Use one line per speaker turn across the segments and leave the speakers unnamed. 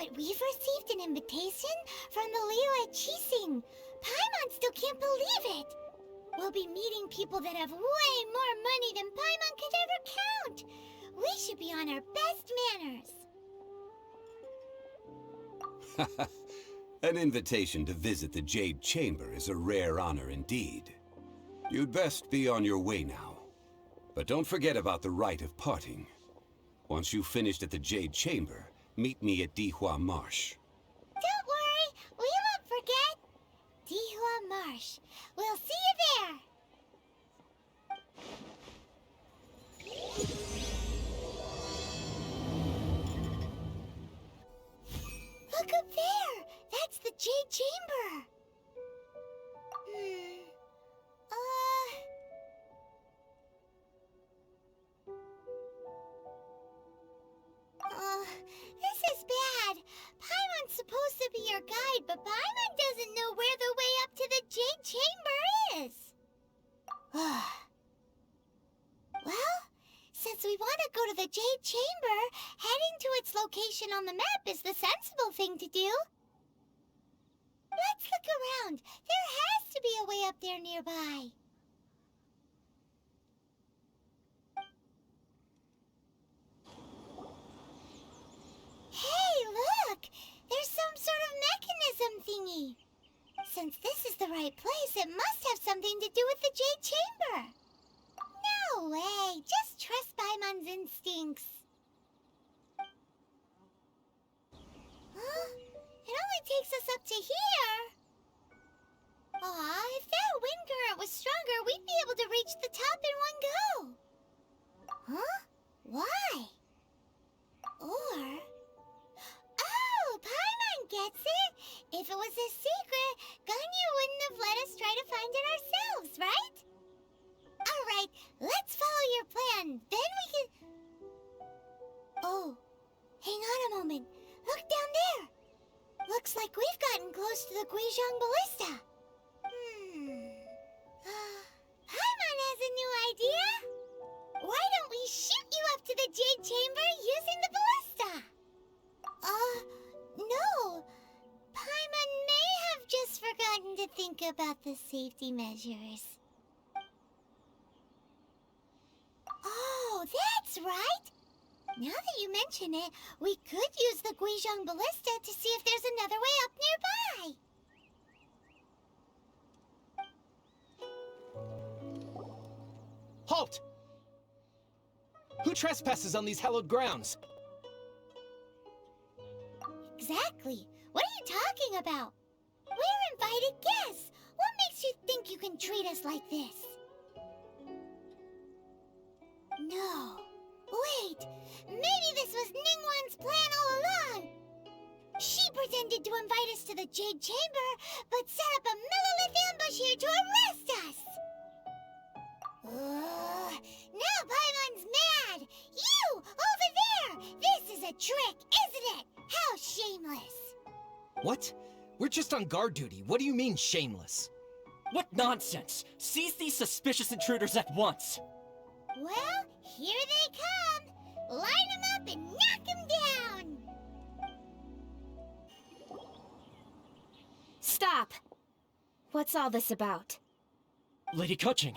But we've received an invitation from the Liyue Qixing. Paimon still can't believe it. We'll be meeting people that have way more money than Paimon could ever count. We should be on our best manners.
An invitation to visit the Jade Chamber is a rare honor indeed. You'd best be on your way now. But don't forget about the rite of parting. Once you've finished at the Jade Chamber, meet me at Dihua Marsh.
Don't worry, we won't forget. Dihua Marsh. We'll see you there. Look up there! That's the Jade Chamber! This is bad. Paimon's supposed to be your guide, but Paimon doesn't know where the way up to the Jade Chamber is. Well, since we want to go to the Jade Chamber, heading to its location on the map is the sensible thing to do. Let's look around. There has to be a way up there nearby. Hey, look! There's some sort of mechanism thingy. Since this is the right place, it must have something to do with the Jade Chamber. No way! Just trust Paimon's instincts. Huh? It only takes us up to here. Aw, if that wind current was stronger, we'd be able to reach the top in one go. Huh? Why? Or... Oh, Paimon gets it! If it was a secret, Ganyu wouldn't have let us try to find it ourselves, right? Alright, let's follow your plan. Then we can... Oh, hang on a moment. Look down there. Looks like we've gotten close to the Guizhong Ballista. Paimon has a new idea. Why don't we shoot you up to the Jade Chamber using the ballista? No. Paimon may have just forgotten to think about the safety measures. Oh, that's right! Now that you mention it, we could use the Guizhong Ballista to see if there's another way up nearby.
Halt! Who trespasses on these hallowed grounds?
Exactly. What are you talking about? We're invited guests. What makes you think you can treat us like this? No. Wait. Maybe this was Ningguang's plan all along. She pretended to invite us to the Jade Chamber, but set up a Millilith ambush here to arrest us. Now Paimon's mad! You! Over there! This is a trick, isn't it? How shameless!
What? We're just on guard duty. What do you mean, shameless?
What nonsense! Seize these suspicious intruders at once!
Well, here they come! Line them up and knock them down!
Stop! What's all this about?
Lady Keqing,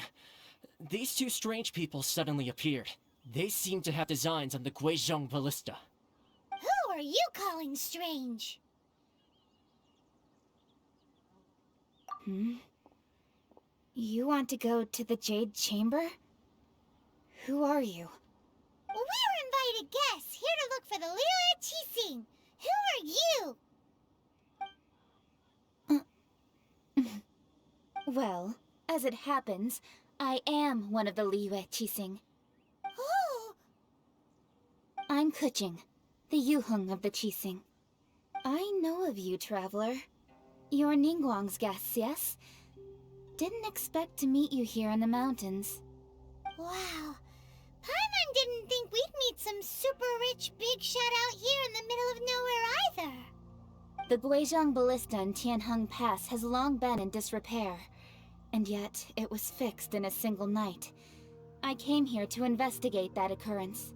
these two strange people suddenly appeared. They seem to have designs on the Guizhong Ballista.
Who are you calling strange?
You want to go to the Jade Chamber? Who are you?
We're invited guests, here to look for the Liyue Qixing. Who are you?
Well, as it happens, I am one of the Liyue Qixing.
Oh!
I'm Keqing, the Yuheng of the Qixing. I know of you, traveler. You're Ningguang's guests, yes? Didn't expect to meet you here in the mountains.
Wow. Paimon didn't think we'd meet some super rich big shot out here in the middle of nowhere either.
The Guizhong Ballista in Tianheng Pass has long been in disrepair, and yet it was fixed in a single night. I came here to investigate that occurrence.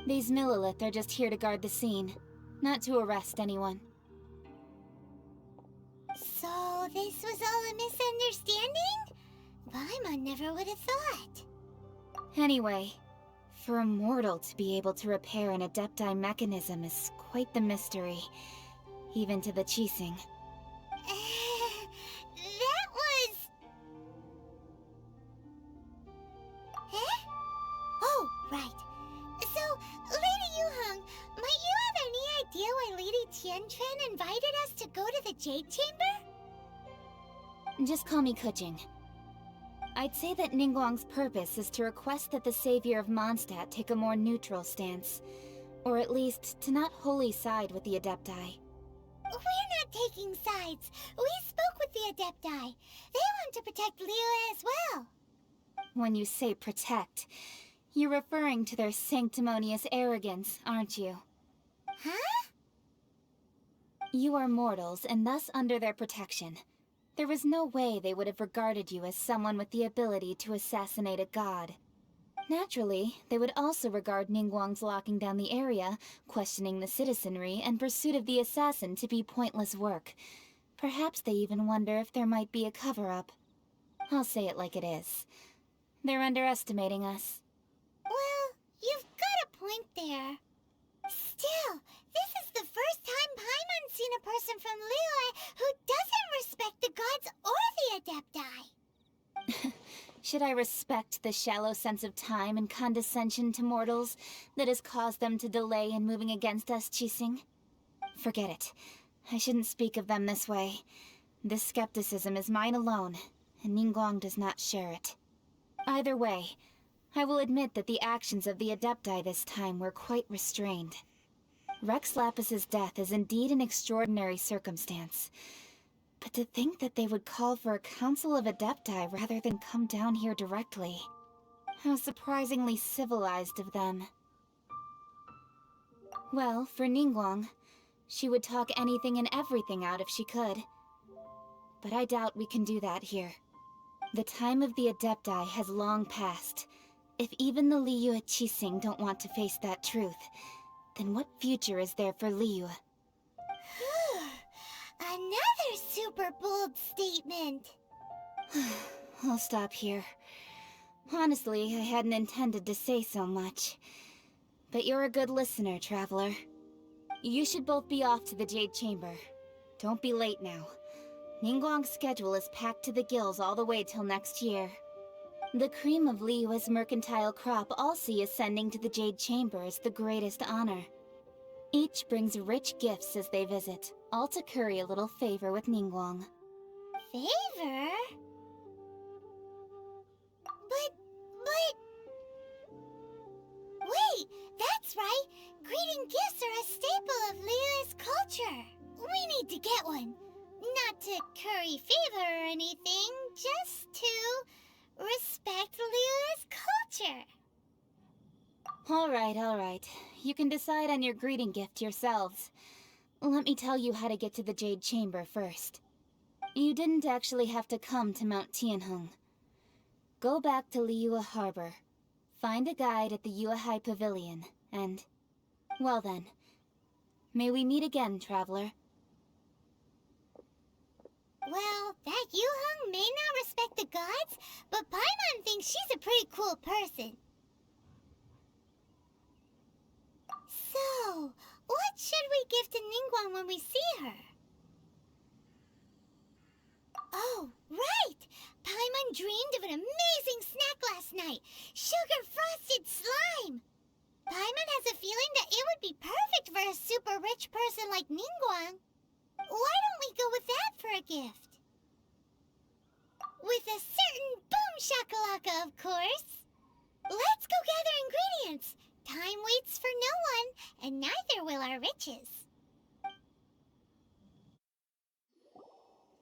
These Millilith are just here to guard the scene. not to arrest anyone.
So this was all a misunderstanding? Paimon never would have thought.
Anyway, for a mortal to be able to repair an Adepti mechanism is quite the mystery, even to the Qixing.
That was... Eh? Oh, right. So, Lady Yuheng, might you have any idea why Lady Tianquan invited us to go to the Jade Chamber?
Just call me Kuching. I'd say that Ningguang's purpose is to request that the savior of Mondstadt take a more neutral stance. Or at least, to not wholly side with the Adepti.
We're not taking sides. We spoke with the Adepti. They want to protect Liyue as well.
When you say protect, you're referring to their sanctimonious arrogance, aren't you?
Huh?
You are mortals, and thus under their protection. There is no way they would have regarded you as someone with the ability to assassinate a god. Naturally, they would also regard Ningguang's locking down the area, questioning the citizenry, and pursuit of the assassin to be pointless work. Perhaps they even wonder if there might be a cover-up. I'll say it like it is. They're underestimating us.
Well, you've got a point there. Still, this is the first time Paimon's seen a person from Liyue who doesn't respect the gods or the Adepti.
Should I respect the shallow sense of time and condescension to mortals that has caused them to delay in moving against us, Qixing? Forget it. I shouldn't speak of them this way. This skepticism is mine alone, and Ningguang does not share it. Either way, I will admit that the actions of the Adepti this time were quite restrained. Rex Lapis's death is indeed an extraordinary circumstance. But to think that they would call for a council of Adepti rather than come down here directly. How surprisingly civilized of them. Well, for Ningguang, she would talk anything and everything out if she could. But I doubt we can do that here. The time of the Adepti has long passed. If even the Liyue Qixing don't want to face that truth, then what future is there for Liyue?
Another super bold statement.
I'll stop here. Honestly, I hadn't intended to say so much. But you're a good listener, Traveler. You should both be off to the Jade Chamber. Don't be late now. Ningguang's schedule is packed to the gills all the way till next year. The cream of Liyue's mercantile crop all see ascending to the Jade Chamber as the greatest honor. Each brings rich gifts as they visit, all to curry a little favor with Ningguang.
Favor? But... Wait, that's right! Greeting gifts are a staple of Liyue's culture. We need to get one. Not to curry favor or anything, just to respect Liyue's culture.
All right. You can decide on your greeting gift yourselves. Let me tell you how to get to the Jade Chamber first. You didn't actually have to come to Mount Tianheng. Go back to Liyue Harbor. Find a guide at the Yuehai Pavilion, and... well then. May we meet again, Traveler.
Well, that Yuheng may not respect the gods, but Paimon thinks she's a pretty cool person. So, what should we give to Ningguang when we see her? Oh, right! Paimon dreamed of an amazing snack last night! Sugar-frosted slime! Paimon has a feeling that it would be perfect for a super rich person like Ningguang. Why don't we go with that for a gift? With a certain boom shakalaka, of course! Let's go gather ingredients! Time waits for no one, and neither will our riches.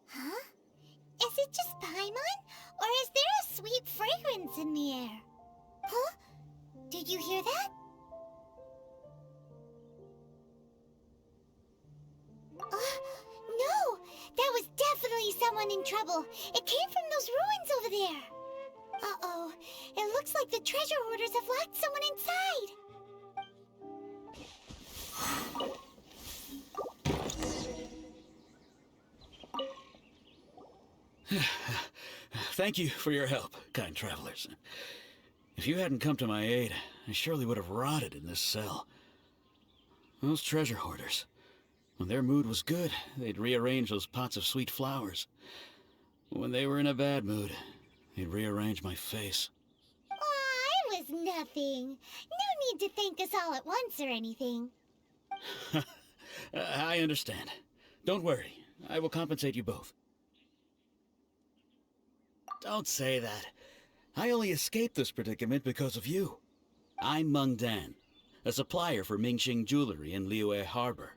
Huh? Is it just Paimon? Or is there a sweet fragrance in the air? Huh? Did you hear that? No! That was definitely someone in trouble. It came from those ruins over there. Uh-oh. It looks like the treasure hoarders have locked someone inside.
Thank you for your help, kind travelers. If you hadn't come to my aid, I surely would have rotted in this cell. Those treasure hoarders, when their mood was good, they'd rearrange those pots of sweet flowers. When they were in a bad mood, they'd rearrange my face.
Aw, it was nothing. No need to thank us all at once or anything.
I understand. Don't worry. I will compensate you both. Don't say that. I only escaped this predicament because of you. I'm Meng Dan, a supplier for Mingxing jewelry in Liyue Harbor.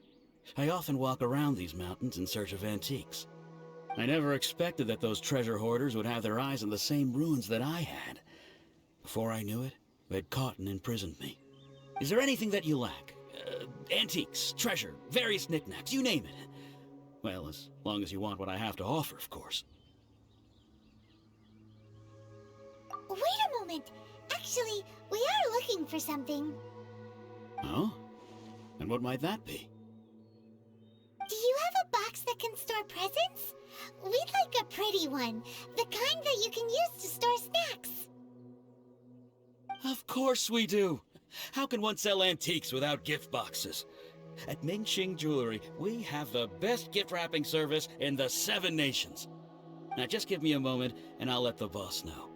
I often walk around these mountains in search of antiques. I never expected that those treasure hoarders would have their eyes on the same ruins that I had. Before I knew it, they'd caught and imprisoned me. Is there anything that you lack? Antiques, treasure, various knickknacks, you name it. Well, as long as you want what I have to offer, of course.
Wait a moment. Actually, we are looking for something.
Oh? And what might that be?
Do you have a box that can store presents? We'd like a pretty one. The kind that you can use to store snacks.
Of course we do. How can one sell antiques without gift boxes? At Mingxing Jewelry, we have the best gift wrapping service in the 7 nations. Now just give me a moment and I'll let the boss know.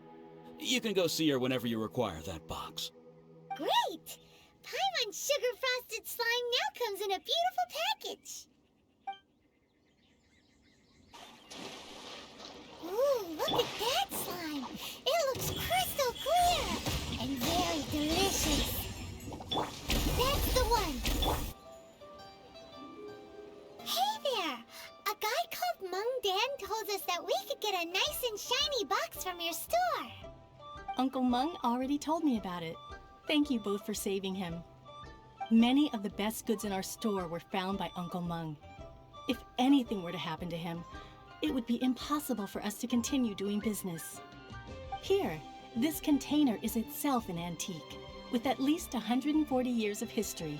You can go see her whenever you require that box.
Great! Paimon Sugar Frosted Slime now comes in a beautiful package. Ooh, look at that slime. It looks crystal clear and very delicious. That's the one. Hey there! A guy called Meng Dan told us that we could get a nice and shiny box from your store.
Uncle Meng already told me about it. Thank you both for saving him. Many of the best goods in our store were found by Uncle Meng. If anything were to happen to him, it would be impossible for us to continue doing business. Here, this container is itself an antique, with at least 140 years of history.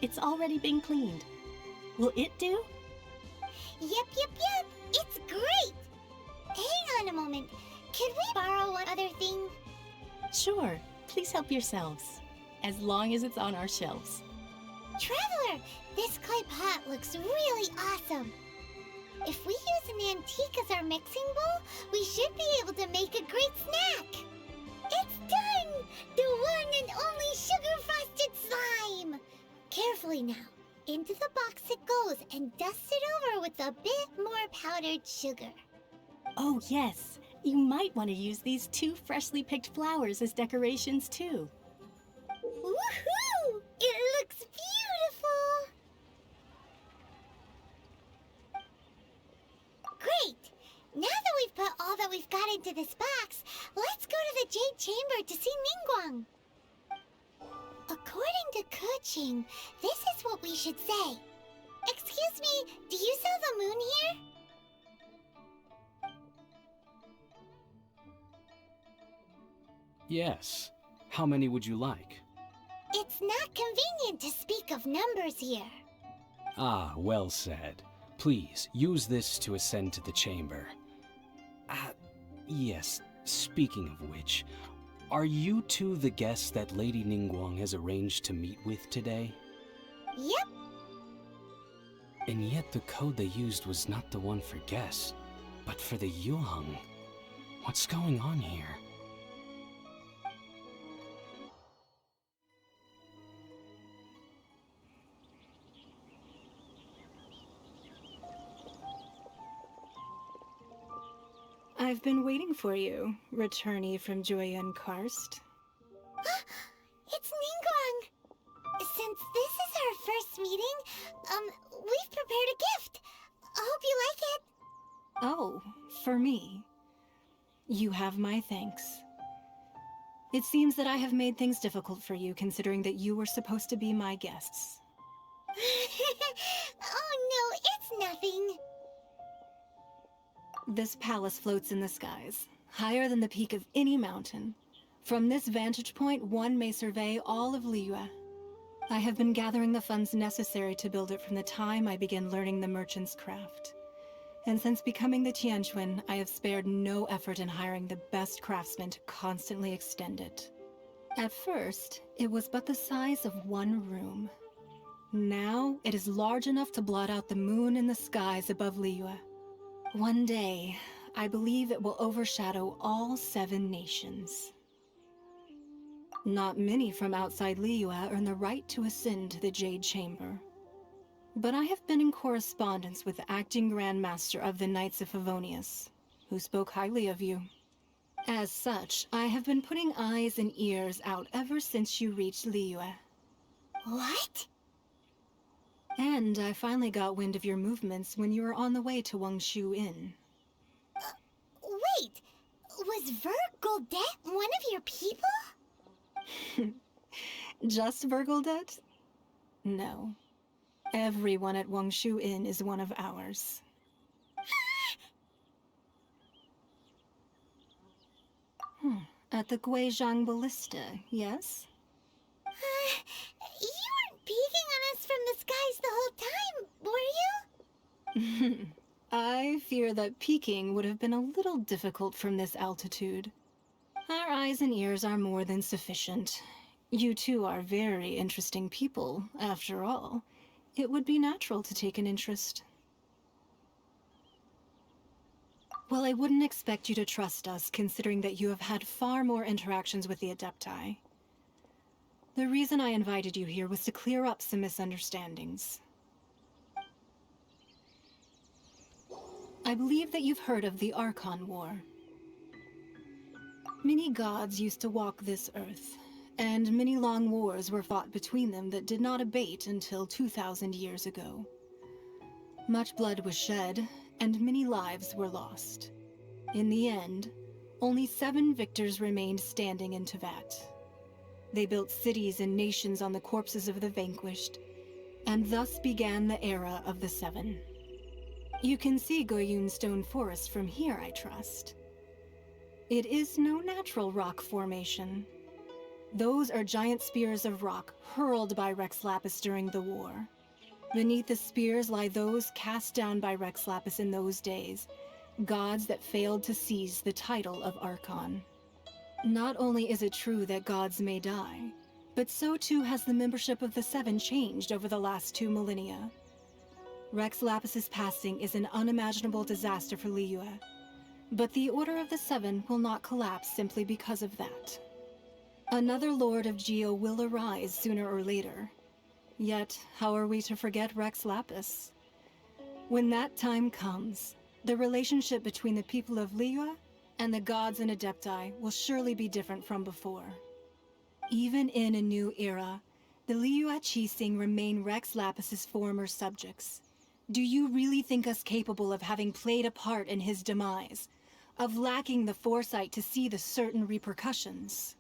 It's already been cleaned. Will it do?
Yep. It's great! Hang on a moment. Could we borrow one other thing?
Sure, please help yourselves, as long as it's on our shelves.
Traveler, this clay pot looks really awesome. If we use an antique as our mixing bowl, we should be able to make a great snack. It's done! The one and only sugar-frosted slime! Carefully now. Into the box it goes and dust it over with a bit more powdered sugar.
Oh yes, you might want to use these 2 freshly picked flowers as decorations too.
Woohoo! It looks beautiful! Great! Now that we've put all that we've got into this box, let's go to the Jade Chamber to see Ningguang. According to Keqing, this is what we should say. Excuse me, do you sell the moon here?
Yes. How many would you like?
It's not convenient to speak of numbers here.
Ah, well said. Please, use this to ascend to the chamber. Yes, speaking of which, are you two the guests that Lady Ningguang has arranged to meet with today?
Yep.
And yet the code they used was not the one for guests, but for the Yuheng. What's going on here?
I've been waiting for you, returnee from Joyun Karst.
It's Ningguang! Since this is our first meeting, we've prepared a gift. I hope you like it.
Oh, for me. You have my thanks. It seems that I have made things difficult for you, considering that you were supposed to be my guests.
Oh no, it's nothing.
This palace floats in the skies, higher than the peak of any mountain. From this vantage point, one may survey all of Liyue. I have been gathering the funds necessary to build it from the time I began learning the merchant's craft. And since becoming the Tianquan, I have spared no effort in hiring the best craftsmen to constantly extend it. At first, it was but the size of one room. Now, it is large enough to blot out the moon in the skies above Liyue. One day, I believe it will overshadow all 7 nations. Not many from outside Liyue earn the right to ascend to the Jade Chamber. But I have been in correspondence with the acting Grand Master of the Knights of Favonius, who spoke highly of you. As such, I have been putting eyes and ears out ever since you reached Liyue.
What?
And I finally got wind of your movements when you were on the way to Wangshu Inn.
Wait, was Vergoldet one of your people?
Just Vergoldet? No. Everyone at Wangshu Inn is one of ours. At the Guizhang Ballista, yes?
You weren't peeking on us from the skies the whole time, were you?
I fear that peeking would have been a little difficult from this altitude. Our eyes and ears are more than sufficient. You two are very interesting people, after all. It would be natural to take an interest. Well, I wouldn't expect you to trust us, considering that you have had far more interactions with the Adepti. The reason I invited you here was to clear up some misunderstandings. I believe that you've heard of the Archon War. Many gods used to walk this earth, and many long wars were fought between them that did not abate until 2,000 years ago. Much blood was shed, and many lives were lost. In the end, only 7 victors remained standing in Teyvat. They built cities and nations on the corpses of the vanquished, and thus began the era of the 7. You can see Goyun Stone Forest from here, I trust. It is no natural rock formation. Those are giant spears of rock hurled by Rex Lapis during the war. Beneath the spears lie those cast down by Rex Lapis in those days, gods that failed to seize the title of Archon. Not only is it true that gods may die, but so too has the membership of the 7 changed over the last 2 millennia. Rex Lapis's passing is an unimaginable disaster for Liyue, but the Order of the 7 will not collapse simply because of that. Another Lord of Geo will arise sooner or later. Yet, how are we to forget Rex Lapis? When that time comes, the relationship between the people of Liyue and the gods and Adepti will surely be different from before. Even in a new era, the Liyue Qixing remain Rex Lapis's former subjects. Do you really think us capable of having played a part in his demise? Of lacking the foresight to see the certain repercussions?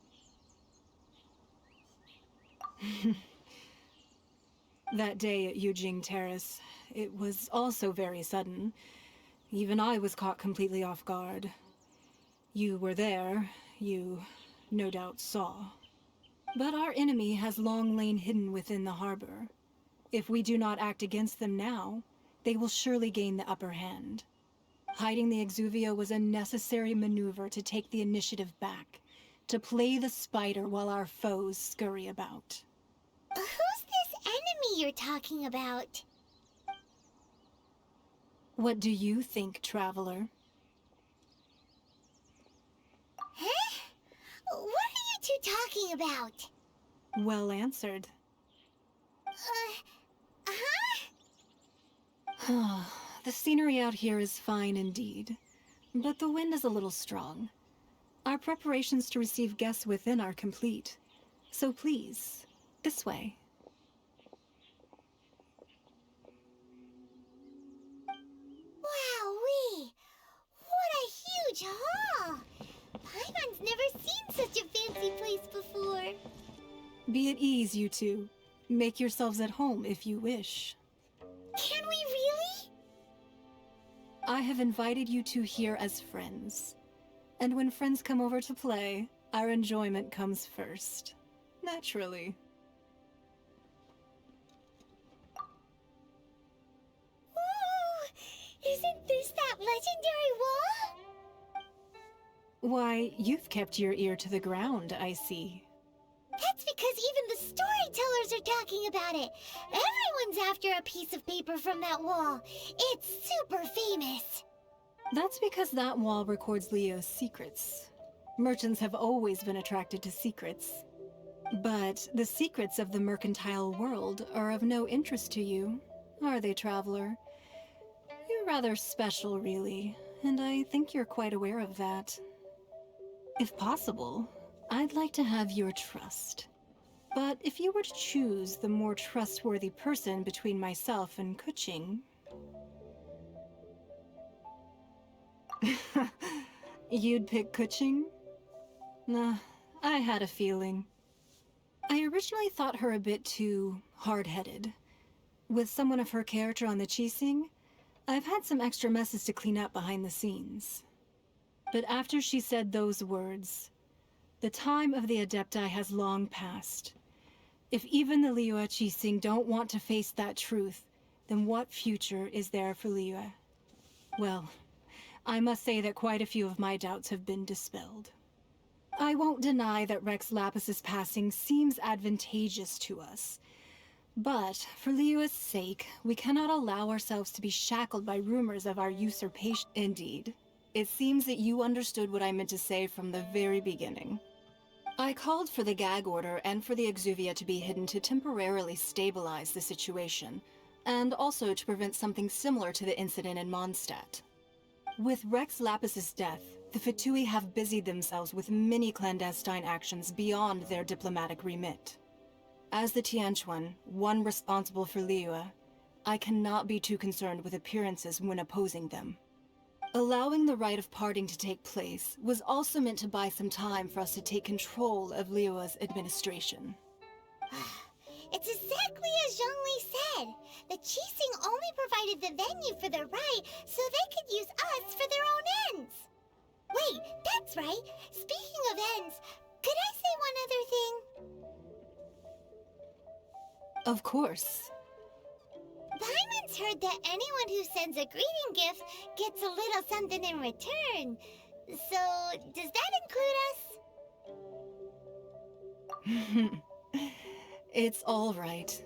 That day at Yujing Terrace, it was also very sudden. Even I was caught completely off guard. You were there, you no doubt saw. But our enemy has long lain hidden within the harbor. If we do not act against them now, they will surely gain the upper hand. Hiding the Exuvia was a necessary maneuver to take the initiative back, to play the spider while our foes scurry about.
Who's this enemy you're talking about?
What do you think, Traveler?
Huh? What are you two talking about?
Well answered. The scenery out here is fine indeed, but the wind is a little strong. Our preparations to receive guests within are complete, so please, this way.
Wowee! What a huge hall! Paimon's never seen such a fancy place before.
Be at ease, you two. Make yourselves at home if you wish.
Can we really?
I have invited you two here as friends. And when friends come over to play, our enjoyment comes first. Naturally.
Ooh, Isn't this that legendary wall?
Why, you've kept your ear to the ground, I see.
That's because even the storytellers are talking about it. Everyone's after a piece of paper from that wall. It's super famous.
That's because that wall records Leo's secrets. Merchants have always been attracted to secrets. But the secrets of the mercantile world are of no interest to you, are they, traveler? You're rather special, really, and I think you're quite aware of that. If possible, I'd like to have your trust. But if you were to choose the more trustworthy person between myself and Kuching... You'd pick Kuching? Nah, I had a feeling. I originally thought her a bit too hard-headed. With someone of her character on the Qixing, I've had some extra messes to clean up behind the scenes. But after she said those words, the time of the Adepti has long passed. If even the Liyue Qixing don't want to face that truth, then what future is there for Liyue? Well, I must say that quite a few of my doubts have been dispelled. I won't deny that Rex Lapis's passing seems advantageous to us. But, for Liyue's sake, we cannot allow ourselves to be shackled by rumors of our usurpation. Indeed. It seems that you understood what I meant to say from the very beginning. I called for the gag order and for the exuvia to be hidden to temporarily stabilize the situation, and also to prevent something similar to the incident in Mondstadt. With Rex Lapis's death, the Fatui have busied themselves with many clandestine actions beyond their diplomatic remit. As the Tianquan, one responsible for Liyue, I cannot be too concerned with appearances when opposing them. Allowing the rite of parting to take place was also meant to buy some time for us to take control of Liyue's administration.
It's exactly as Zhongli said. The Qixing only provided the venue for the rite so they could use us for their own ends. Wait, that's right. Speaking of ends, could I say one other thing?
Of course.
Paimon's heard that anyone who sends a greeting gift gets a little something in return. So, does that include us?
It's all right.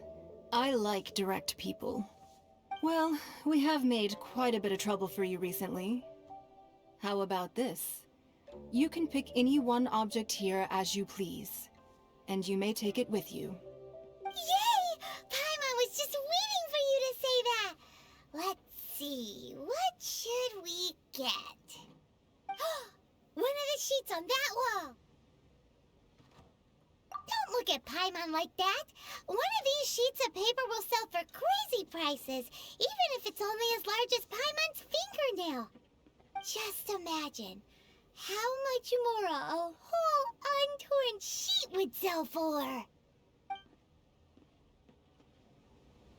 I like direct people. Well, we have made quite a bit of trouble for you recently. How about this? You can pick any one object here as you please, and you may take it with you.
Yay! Paimon was just waiting for you to say that! Let's see, what should we get? One of the sheets on that wall! Don't look at Paimon like that! One of these sheets of paper will sell for crazy prices, even if it's only as large as Paimon's fingernail. Just imagine how much more a whole untorn sheet would sell for.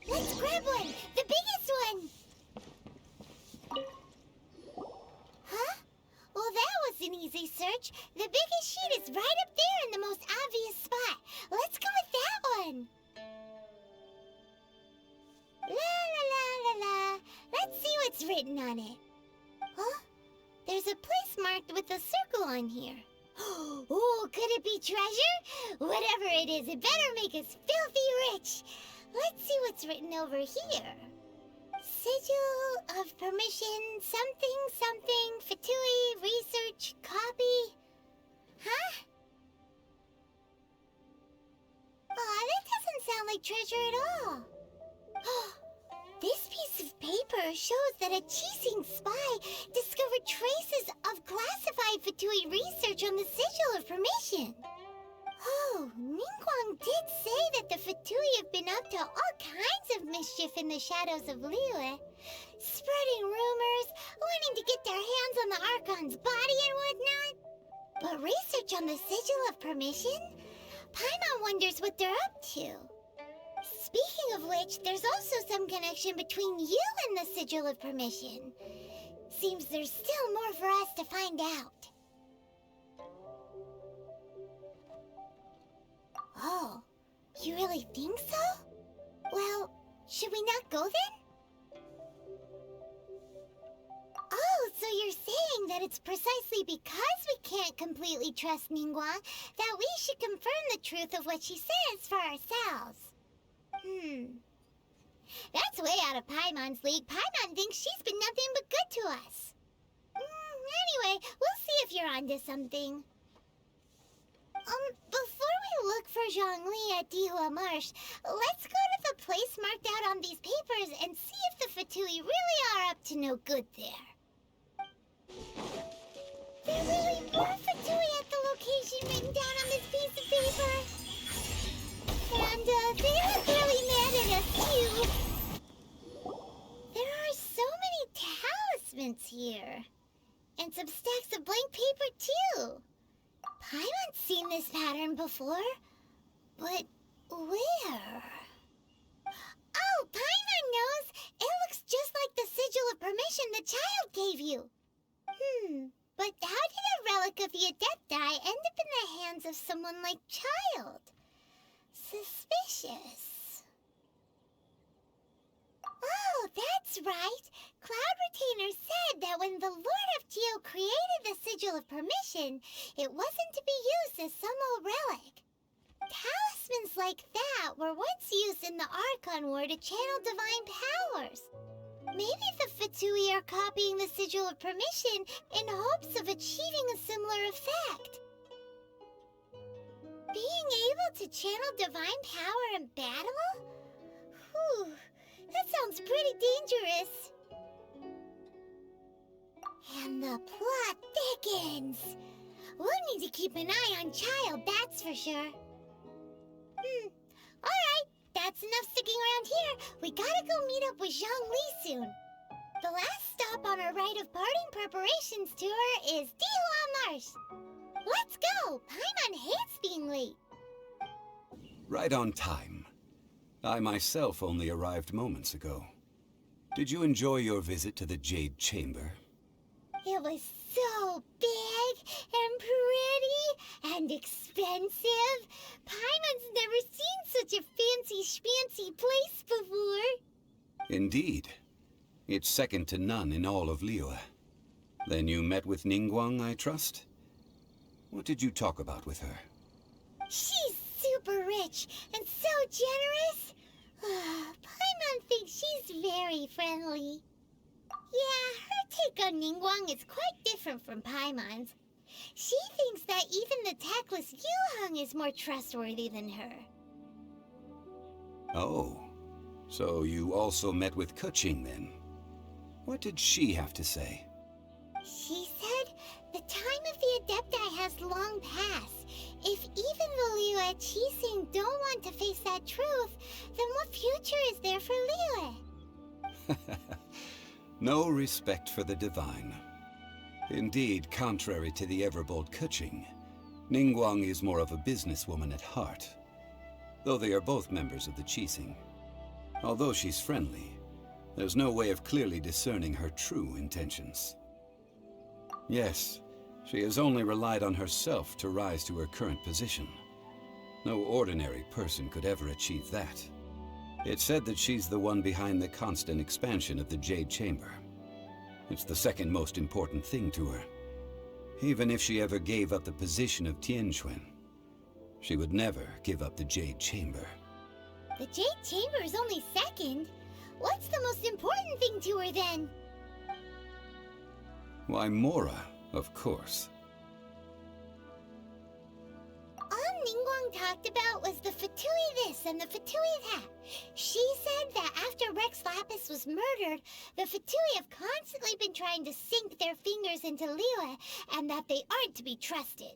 Let's grab one! The biggest one! Huh? Well, that was an easy search. The biggest sheet is right up there in the most obvious spot. Let's go with that one. La la la la la. Let's see what's written on it. Huh? There's a place marked with a circle on here. Oh, could it be treasure? Whatever it is, it better make us filthy rich. Let's see what's written over here. Sigil of permission, something, something, Fatui, research, copy. Huh? Aw, that doesn't sound like treasure at all. This piece of paper shows that a Qixing spy discovered traces of classified Fatui research on the Sigil of Permission. Oh, Ningguang did say that the Fatui have been up to all kinds of mischief in the shadows of Liyue. Spreading rumors, wanting to get their hands on the Archon's body and whatnot. But research on the Sigil of Permission? Paimon wonders what they're up to. Speaking of which, there's also some connection between you and the Sigil of Permission. Seems there's still more for us to find out. Oh, you really think so? Well, should we not go then? that it's precisely because we can't completely trust Ningguang that we should confirm the truth of what she says for ourselves. That's way out of Paimon's league. Paimon thinks she's been nothing but good to us. Anyway, we'll see if you're onto something. Before we look for Zhongli at Dihua Marsh, let's go to the place marked out on these papers and see if the Fatui really are up to no good there. There really were Fatui at the location written down on this piece of paper. And, they look really mad at us, too. There are so many talismans here. And some stacks of blank paper, too. Paimon's seen this pattern before. But where? Oh, Paimon knows! It looks just like the sigil of permission the child gave you. But how did a relic of the Adepti end up in the hands of someone like Child? Suspicious. Oh, that's right. Cloud Retainer said that when the Lord of Geo created the Sigil of Permission, it wasn't to be used as some old relic. Talismans like that were once used in the Archon War to channel divine powers. Maybe the Fatui are copying the Sigil of Permission in hopes of achieving a similar effect. Being able to channel divine power in battle? Whew, that sounds pretty dangerous. And the plot thickens. We'll need to keep an eye on Child, that's for sure. Alright, that's enough sticking around here. We gotta go meet up with Zhongli soon. The last stop on our rite of parting preparations tour is Dihua Marsh. Let's go! Paimon hates being late.
Right on time. I myself only arrived moments ago. Did you enjoy your visit to the Jade Chamber?
It was so big and pretty and expensive. Paimon's never seen such a fancy schmancy place before.
Indeed. It's second to none in all of Liyue. Then you met with Ningguang, I trust? What did you talk about with her?
She's super rich and so generous. Paimon thinks she's very friendly. Yeah, her take on Ningguang is quite different from Paimon's. She thinks that even the tactless Yuheng is more trustworthy than her.
Oh, so you also met with Keqing then? What did she have to say?
She said the time of the Adepti has long passed. If even the Liyue Qixing don't want to face that truth, then what future is there for Liyue?
No respect for the divine. Indeed, contrary to the ever-bold Keqing, Ningguang is more of a businesswoman at heart, though they are both members of the Qixing. Although she's friendly, there's no way of clearly discerning her true intentions. Yes, she has only relied on herself to rise to her current position. No ordinary person could ever achieve that. It's said that she's the one behind the constant expansion of the Jade Chamber. It's the second most important thing to her. Even if she ever gave up the position of Tianquan, she would never give up the Jade Chamber.
The Jade Chamber is only second. What's the most important thing to her then?
Why, Mora, of course.
All Ningguang talked about was the Fatui this and the Fatui that. She said that after Rex Lapis was murdered, the Fatui have constantly been trying to sink their fingers into Liyue, and that they aren't to be trusted.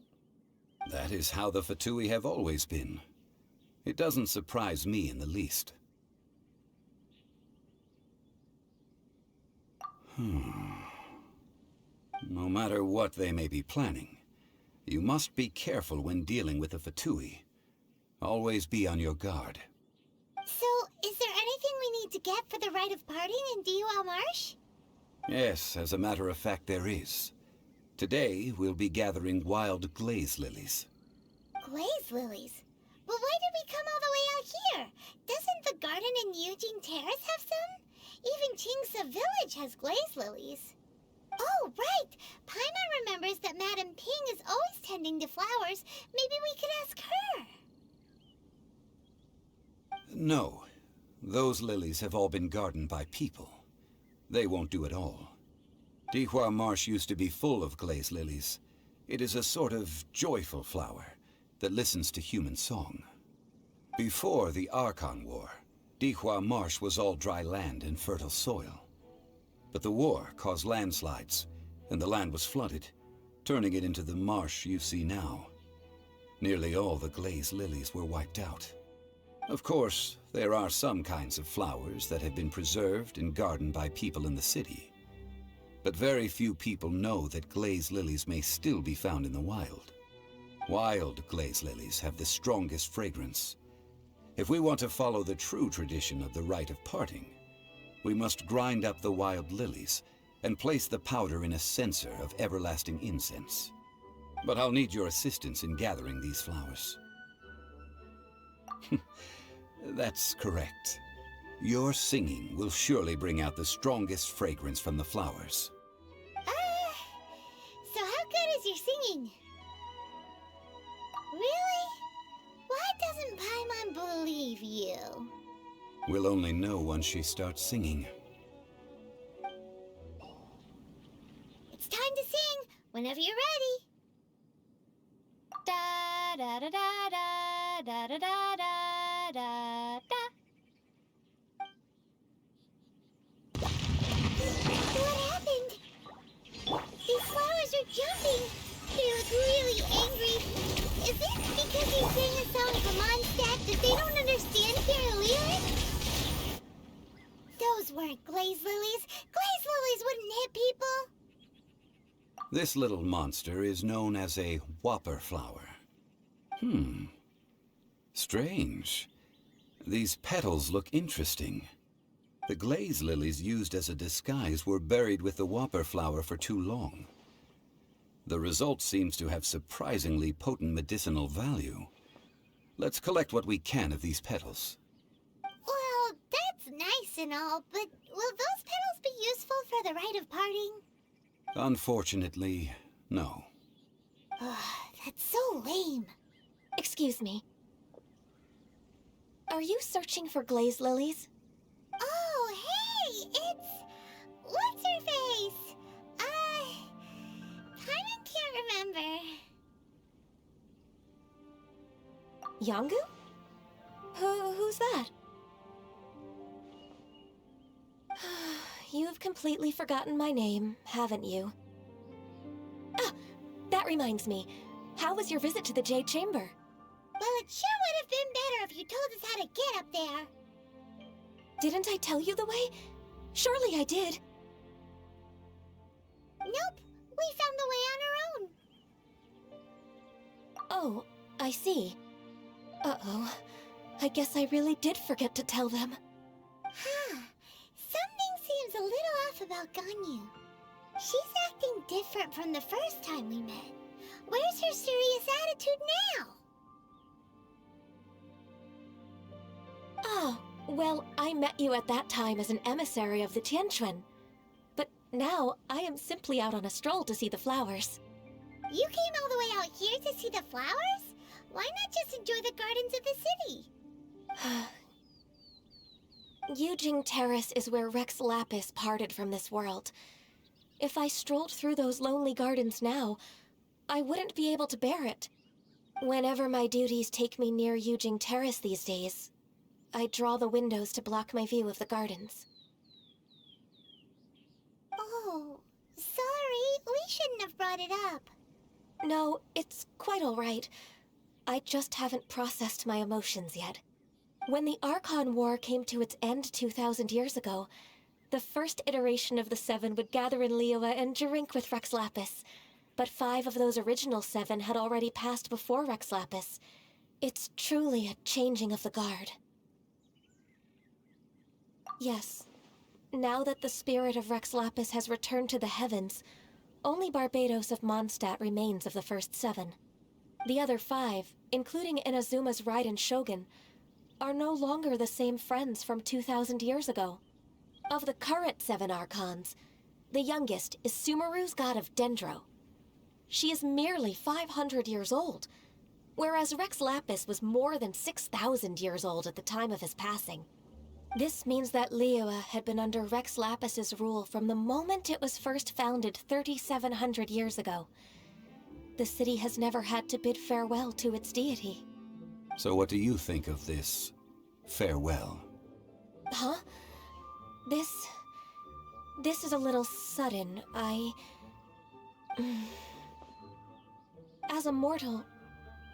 That is how the Fatui have always been. It doesn't surprise me in the least. No matter what they may be planning, you must be careful when dealing with the Fatui. Always be on your guard.
So, is there anything we need to get for the rite of parting in Dihua Marsh?
Yes, as a matter of fact, there is. Today, we'll be gathering wild glaze lilies.
Glaze lilies? But why did we come all the way out here? Doesn't the garden in Yujing Terrace have some? Even Qingse Village has glaze lilies. Oh, right! Paimon remembers that Madame Ping is always tending to flowers. Maybe we could ask her.
No. Those lilies have all been gardened by people. They won't do it all. Dihua Marsh used to be full of glaze lilies. It is a sort of joyful flower that listens to human song. Before the Archon War, Dihua Marsh was all dry land and fertile soil. But the war caused landslides, and the land was flooded, turning it into the marsh you see now. Nearly all the glaze lilies were wiped out. Of course, there are some kinds of flowers that have been preserved and gardened by people in the city. But very few people know that glaze lilies may still be found in the wild. Wild glaze lilies have the strongest fragrance. If we want to follow the true tradition of the rite of parting, we must grind up the wild lilies and place the powder in a censer of everlasting incense. But I'll need your assistance in gathering these flowers. That's correct. Your singing will surely bring out the strongest fragrance from the flowers.
So how good is your singing? Really? Why doesn't Paimon believe you?
We'll only know once she starts singing.
It's time to sing, whenever you're ready. Da da da da da da da da da da da. What happened? These flowers are jumping. They look really angry. Is it because they sang a song from Mondstadt that they don't understand their lyrics? Those weren't glaze lilies. Glaze lilies wouldn't hit people.
This little monster is known as a whopper flower. Strange. These petals look interesting. The glaze lilies used as a disguise were buried with the whopper flower for too long. The result seems to have surprisingly potent medicinal value. Let's collect what we can of these petals.
Well, that's nice and all, but will those petals be useful for the rite of parting?
Unfortunately, no.
That's so lame.
Excuse me. Are you searching for glaze lilies?
Oh, hey, it's... What's her face? Paimon can't remember.
Yongu? Who's that? You've completely forgotten my name, haven't you? Ah, that reminds me. How was your visit to the Jade Chamber?
Well, it sure would have been better if you told us how to get up there.
Didn't I tell you the way? Surely I did.
Nope, we found the way on our own.
Oh, I see. Uh-oh. I guess I really did forget to tell them.
Something seems a little off about Ganyu. She's acting different from the first time we met. Where's her serious attitude now?
Oh, well, I met you at that time as an emissary of the Tianquan. But now, I am simply out on a stroll to see the flowers.
You came all the way out here to see the flowers? Why not just enjoy the gardens of the city?
Yujing Terrace is where Rex Lapis parted from this world. If I strolled through those lonely gardens now, I wouldn't be able to bear it. Whenever my duties take me near Yujing Terrace these days, I draw the windows to block my view of the gardens.
Oh, sorry. We shouldn't have brought it up.
No, it's quite all right. I just haven't processed my emotions yet. When the Archon War came to its end 2,000 years ago, the first iteration of the Seven would gather in Liyue and drink with Rex Lapis. But 5 of those original 7 had already passed before Rex Lapis. It's truly a changing of the guard. Yes. Now that the spirit of Rex Lapis has returned to the heavens, only Barbados of Mondstadt remains of the first 7. The other 5, including Inazuma's Raiden Shogun, are no longer the same friends from 2,000 years ago. Of the current 7 Archons, the youngest, is Sumeru's god of Dendro. She is merely 500 years old, whereas Rex Lapis was more than 6,000 years old at the time of his passing. This means that Liyue had been under Rex Lapis's rule from the moment it was first founded 3,700 years ago. The city has never had to bid farewell to its deity.
So what do you think of this farewell?
Huh? This is a little sudden. As a mortal,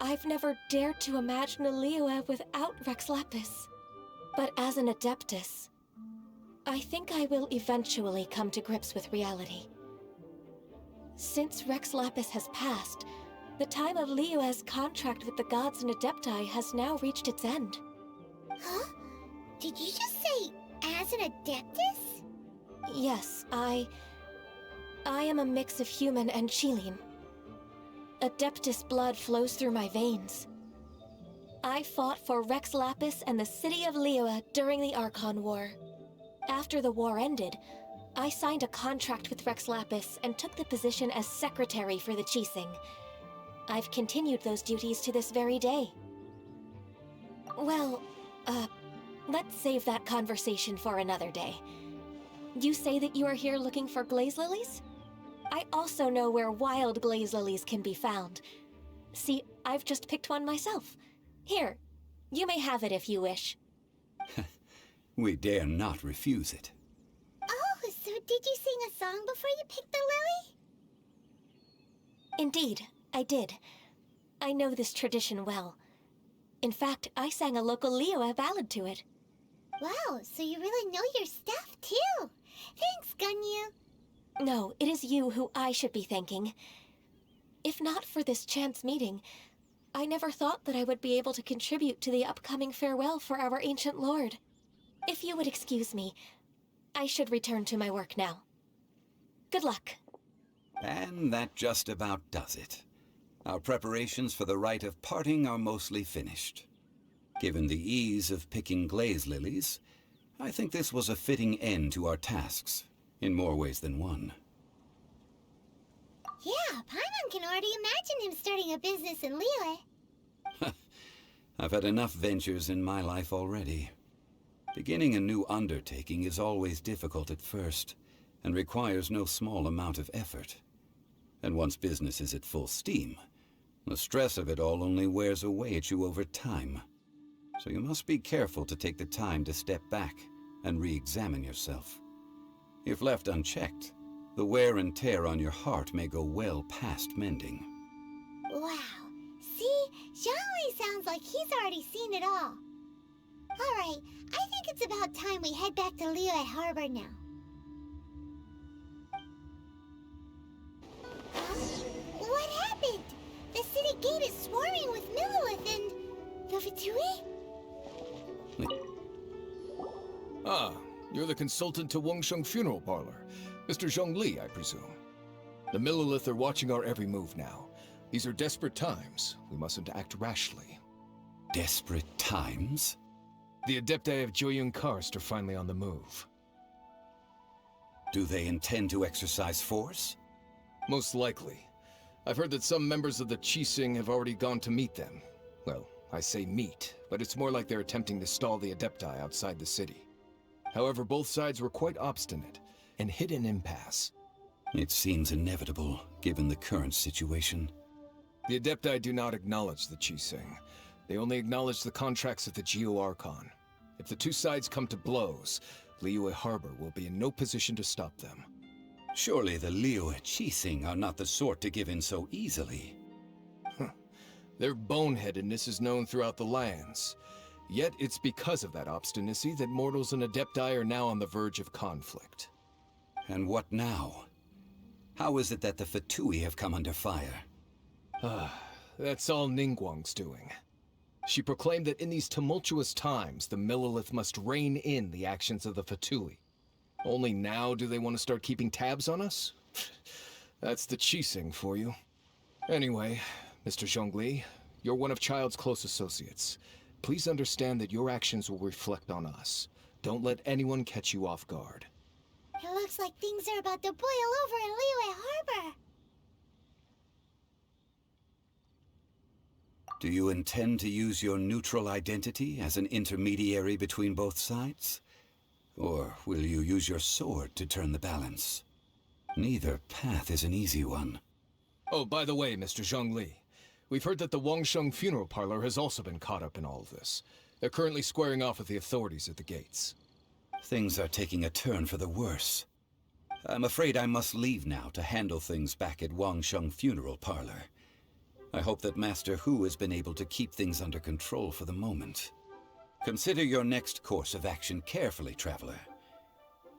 I've never dared to imagine a Liyue without Rex Lapis. But as an Adeptus, I think I will eventually come to grips with reality. Since Rex Lapis has passed, the time of Liyue's contract with the gods and Adepti has now reached its end.
Huh? Did you just say, as an Adeptus?
Yes, I am a mix of human and Chilean. Adeptus blood flows through my veins. I fought for Rex Lapis and the city of Liyue during the Archon War. After the war ended, I signed a contract with Rex Lapis and took the position as secretary for the Qixing. I've continued those duties to this very day. Well, let's save that conversation for another day. You say that you are here looking for glaze lilies? I also know where wild glaze lilies can be found. See, I've just picked one myself. Here, you may have it if you wish.
We dare not refuse it.
Oh, so did you sing a song before you picked the lily?
Indeed, I did. I know this tradition well. In fact, I sang a local Liyue ballad to it.
Wow, so you really know your stuff, too. Thanks, Gunyu.
No, it is you who I should be thanking. If not for this chance meeting, I never thought that I would be able to contribute to the upcoming farewell for our ancient lord. If you would excuse me, I should return to my work now. Good luck.
And that just about does it. Our preparations for the rite of parting are mostly finished. Given the ease of picking glaze lilies, I think this was a fitting end to our tasks, in more ways than one.
Yeah, Paimon can already imagine him starting a business in Liyue.
I've had enough ventures in my life already. Beginning a new undertaking is always difficult at first, and requires no small amount of effort. And once business is at full steam, the stress of it all only wears away at you over time. So you must be careful to take the time to step back and re-examine yourself. If left unchecked, the wear and tear on your heart may go well past mending.
Wow. See? Zhongli sounds like he's already seen it all. Alright, I think it's about time we head back to Liyue Harbor now. Huh? What happened? The city gate is swarming with Millilith and... the Fatui?
Ah, you're the consultant to Wengsheng Funeral Parlor. Mr. Zhongli, I presume. The Millilith are watching our every move now. These are desperate times. We mustn't act rashly.
Desperate times?
The Adepti of Joyun Karst are finally on the move.
Do they intend to exercise force?
Most likely. I've heard that some members of the Qixing have already gone to meet them. Well, I say meet, but it's more like they're attempting to stall the Adepti outside the city. However, both sides were quite obstinate and hit an impasse.
It seems inevitable, given the current situation.
The Adepti do not acknowledge the Qixing. They only acknowledge the contracts of the Geo-Archon. If the two sides come to blows, Liyue Harbor will be in no position to stop them.
Surely the Liyue Qixing are not the sort to give in so easily.
Their boneheadedness is known throughout the lands. Yet it's because of that obstinacy that mortals and Adepti are now on the verge of conflict.
And what now? How is it that the Fatui have come under fire?
That's all Ningguang's doing. She proclaimed that in these tumultuous times, the Millilith must rein in the actions of the Fatui. Only now do they want to start keeping tabs on us? That's the Qixing for you. Anyway, Mr. Zhongli, you're one of Child's close associates. Please understand that your actions will reflect on us. Don't let anyone catch you off guard.
Hello, Looks like things are about to boil over in Liyue Harbor.
Do you intend to use your neutral identity as an intermediary between both sides? Or will you use your sword to turn the balance? Neither path is an easy one.
Oh, by the way, Mr. Zhongli, we've heard that the Wangsheng funeral parlor has also been caught up in all of this. They're currently squaring off with the authorities at the gates.
Things are taking a turn for the worse. I'm afraid I must leave now to handle things back at Wangsheng funeral parlor. I hope that Master Hu has been able to keep things under control for the moment. Consider your next course of action carefully, Traveler.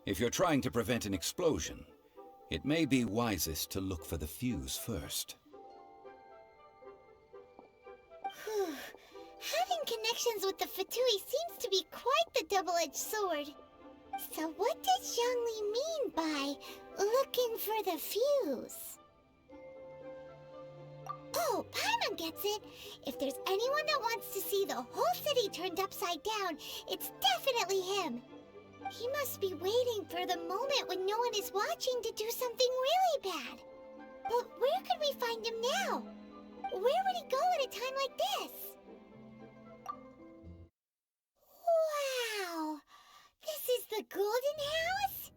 If you're trying to prevent an explosion, it may be wisest to look for the fuse first.
Having connections with the Fatui seems to be quite the double-edged sword. So what does Zhongli mean by looking for the fuse? Oh, Paimon gets it. If there's anyone that wants to see the whole city turned upside down, it's definitely him. He must be waiting for the moment when no one is watching to do something really bad. But where could we find him now? Where would he go at a time like this? Wow! This is the Golden House?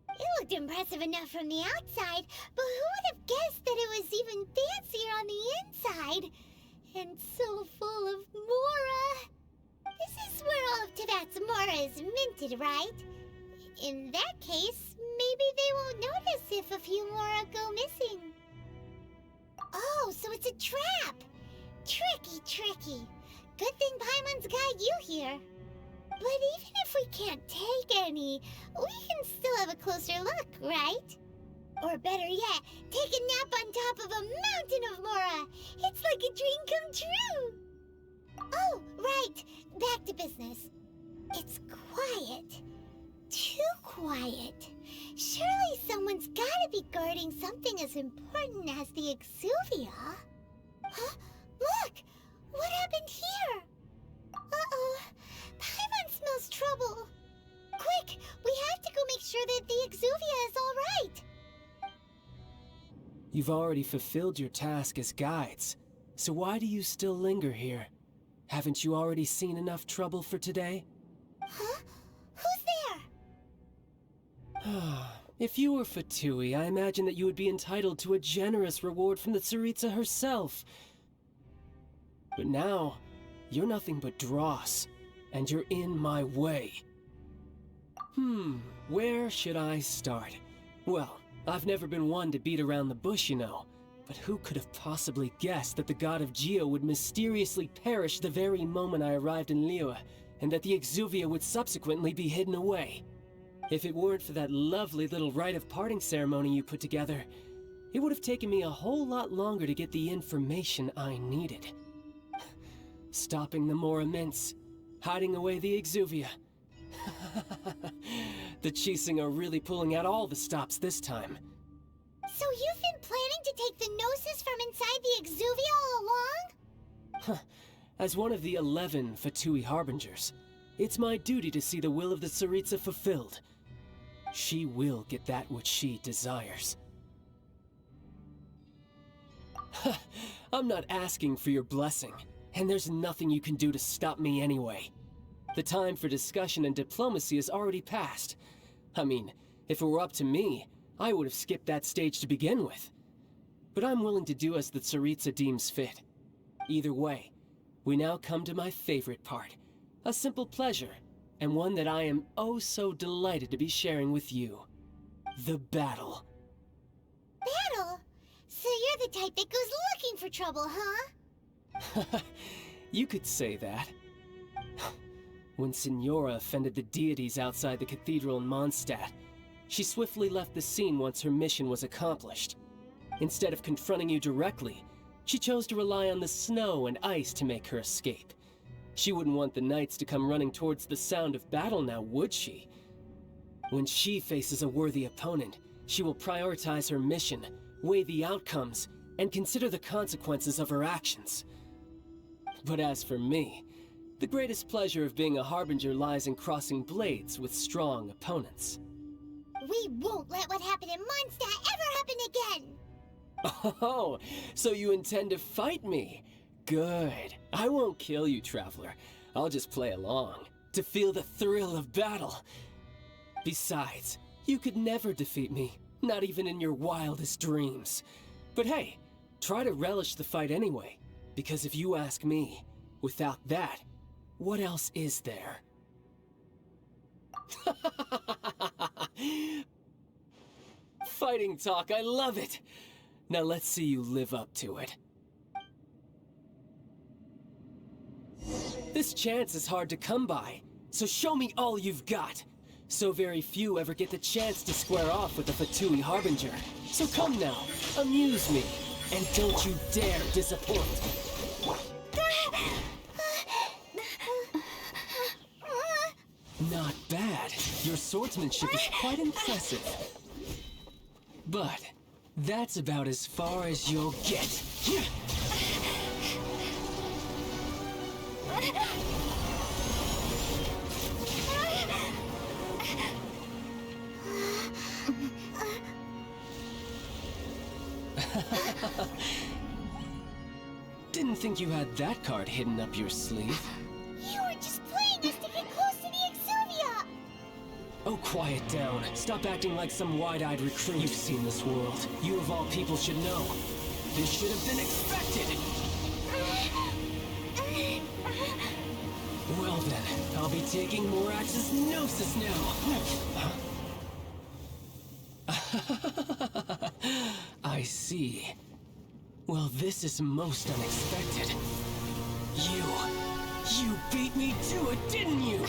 It looked impressive enough from the outside, but who would have guessed that it was even fancier on the inside? And so full of Mora. This is where all of Tibet's Mora is minted, right? In that case, maybe they won't notice if a few Mora go missing. Oh, so it's a trap! Tricky, tricky. Good thing Paimon's got you here. But even if we can't take any, we can still have a closer look, right? Or better yet, take a nap on top of a mountain of Mora. It's like a dream come true. Oh, right. Back to business. It's quiet. Too quiet. Surely someone's gotta be guarding something as important as the Exuvia. Huh? Look! What happened here? Uh-oh. Paimon smells trouble. Quick! We have to go make sure that the Exuvia is all right.
You've already fulfilled your task as guides, so why do you still linger here? Haven't you already seen enough trouble for today?
Huh? Who's there?
If you were Fatui, I imagine that you would be entitled to a generous reward from the Tsaritsa herself. But now, you're nothing but dross, and you're in my way. Where should I start? Well, I've never been one to beat around the bush, you know. But who could have possibly guessed that the god of Geo would mysteriously perish the very moment I arrived in Liyue, and that the Exuvia would subsequently be hidden away? If it weren't for that lovely little rite of parting ceremony you put together, it would have taken me a whole lot longer to get the information I needed. Stopping the Mora Mints, hiding away the Exuvia. The Qixing are really pulling out all the stops this time.
So you've been planning to take the Gnosis from inside the Exuvia all along?
As one of the 11 Fatui Harbingers, it's my duty to see the will of the Tsaritsa fulfilled. She will get that which she desires. I'm not asking for your blessing, and there's nothing you can do to stop me anyway. The time for discussion and diplomacy has already passed. I mean, if it were up to me, I would have skipped that stage to begin with. But I'm willing to do as the Tsaritsa deems fit. Either way, we now come to my favorite part. A simple pleasure, and one that I am oh so delighted to be sharing with you. The battle.
Battle? So you're the type that goes looking for trouble, huh?
You could say that. When Signora offended the deities outside the cathedral in Mondstadt, she swiftly left the scene once her mission was accomplished. Instead of confronting you directly, she chose to rely on the snow and ice to make her escape. She wouldn't want the knights to come running towards the sound of battle now, would she? When she faces a worthy opponent, she will prioritize her mission, weigh the outcomes, and consider the consequences of her actions. But as for me, the greatest pleasure of being a Harbinger lies in crossing blades with strong opponents.
We won't let what happened in Mondstadt ever happen again!
Oh, so you intend to fight me? Good. I won't kill you, Traveler. I'll just play along, to feel the thrill of battle. Besides, you could never defeat me, not even in your wildest dreams. But hey, try to relish the fight anyway, because if you ask me, without that, what else is there? Fighting talk, I love it! Now let's see you live up to it. This chance is hard to come by, so show me all you've got. So very few ever get the chance to square off with the Fatui Harbinger. So come now, amuse me, and don't you dare disappoint. Not bad. Your swordsmanship is quite impressive. But that's about as far as you'll get. Didn't think you had that card hidden up your sleeve.
You were just playing us to get close to the Exuvia!
Oh, quiet down. Stop acting like some wide-eyed recruit. You've seen this world. You of all people should know. This should have been expected! Well then, I'll be taking Morax's Gnosis now! I see. Well, this is most unexpected. You beat me to it, didn't you?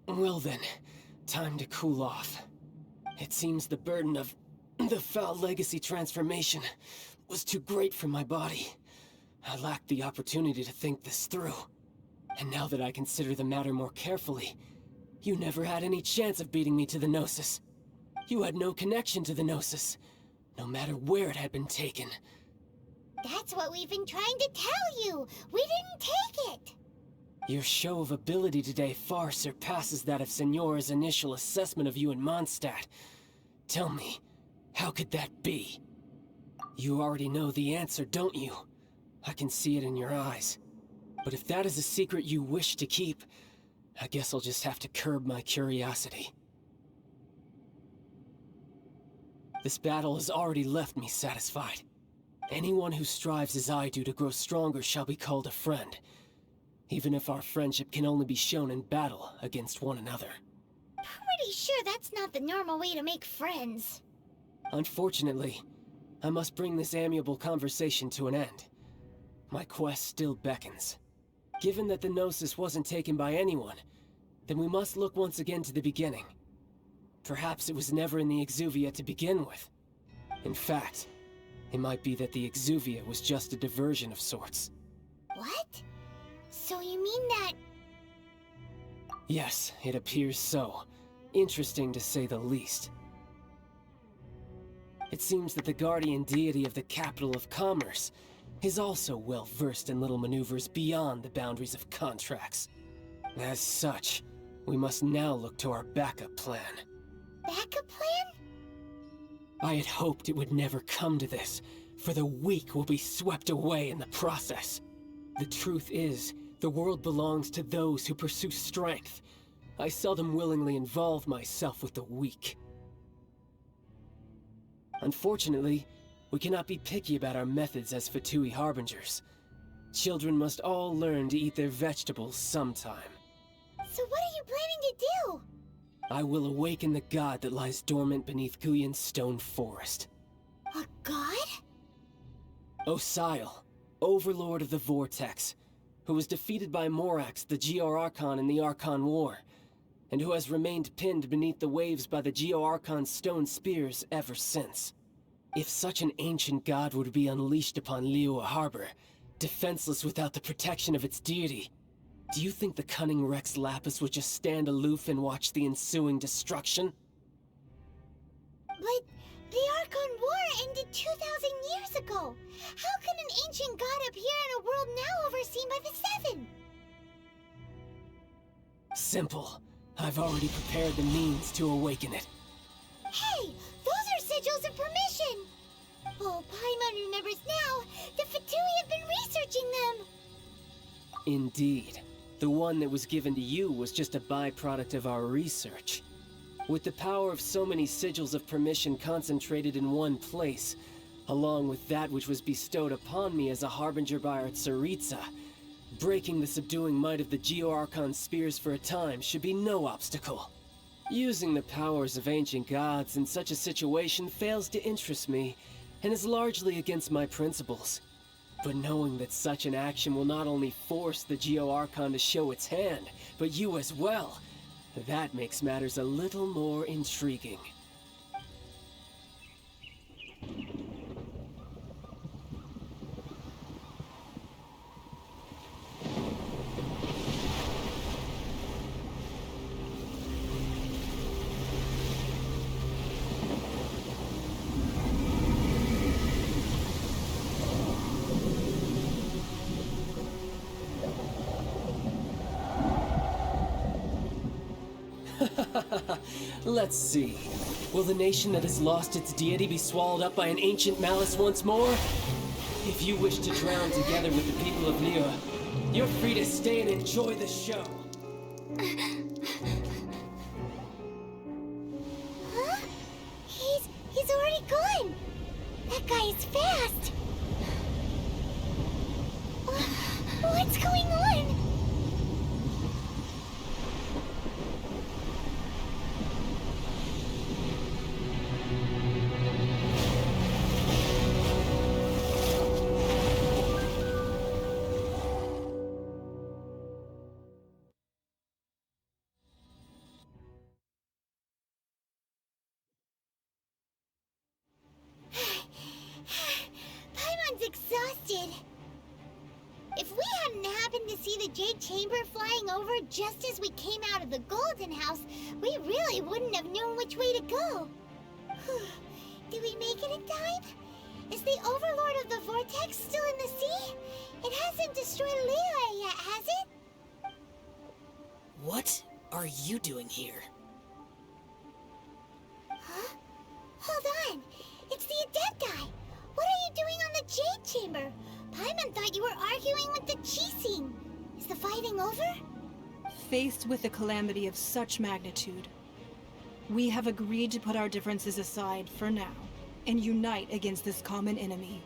Well then, time to cool off. It seems the burden of the foul legacy transformation was too great for my body. I lacked the opportunity to think this through. And now that I consider the matter more carefully, you never had any chance of beating me to the Gnosis. You had no connection to the Gnosis, no matter where it had been taken.
That's what we've been trying to tell you! We didn't take it!
Your show of ability today far surpasses that of Signora's initial assessment of you in Mondstadt. Tell me, how could that be? You already know the answer, don't you? I can see it in your eyes. But if that is a secret you wish to keep, I guess I'll just have to curb my curiosity. This battle has already left me satisfied. Anyone who strives as I do to grow stronger shall be called a friend, even if our friendship can only be shown in battle against one another.
Pretty sure that's not the normal way to make friends.
Unfortunately, I must bring this amiable conversation to an end. My quest still beckons. Given that the Gnosis wasn't taken by anyone, then we must look once again to the beginning. Perhaps it was never in the Exuvia to begin with. In fact, it might be that the Exuvia was just a diversion of sorts.
What? So you mean that...
Yes, it appears so. Interesting to say the least. It seems that the guardian deity of the capital of commerce is also well versed in little maneuvers beyond the boundaries of contracts. As such, we must now look to our backup plan.
Backup plan?
I had hoped it would never come to this, for the weak will be swept away in the process. The truth is, the world belongs to those who pursue strength. I seldom willingly involve myself with the weak. Unfortunately, we cannot be picky about our methods as Fatui Harbingers. Children must all learn to eat their vegetables sometime.
So what are you planning to do?
I will awaken the god that lies dormant beneath Guyan's stone forest.
A god?
Osial, overlord of the Vortex, who was defeated by Morax, the Geo-Archon in the Archon War, and who has remained pinned beneath the waves by the Geo-Archon's stone spears ever since. If such an ancient god were to be unleashed upon Liyue Harbor, defenseless without the protection of its deity, do you think the cunning Rex Lapis would just stand aloof and watch the ensuing destruction?
But the Archon War ended 2,000 years ago. How can an ancient god appear in a world now overseen by the Seven?
Simple. I've already prepared the means to awaken it.
Hey, those are sigils of permission! Oh, Paimon remembers now. The Fatui have been researching them!
Indeed. The one that was given to you was just a byproduct of our research. With the power of so many sigils of permission concentrated in one place, along with that which was bestowed upon me as a harbinger by our Tsaritsa, breaking the subduing might of the Geo-Archon spears for a time should be no obstacle. Using the powers of ancient gods in such a situation fails to interest me, and is largely against my principles. But knowing that such an action will not only force the Geo-Archon to show its hand, but you as well, that makes matters a little more intriguing. Let's see. Will the nation that has lost its deity be swallowed up by an ancient malice once more? If you wish to drown together with the people of Liyue, you're free to stay and enjoy the show.
Huh? He's already gone! That guy is fast! What's going on? Paimon's exhausted. If we hadn't happened to see the Jade Chamber flying over just as we came out of the Golden House, we really wouldn't have known which way to go. Did we make it in time? Is the Overlord of the Vortex still in the sea? It hasn't destroyed Liyue yet, has it?
What are you doing here?
Huh? Hold on. It's the Adepti. What are you doing on the Jade Chamber? Paimon thought you were arguing with the Qixing. Is the fighting over?
Faced with a calamity of such magnitude, we have agreed to put our differences aside for now and unite against this common enemy.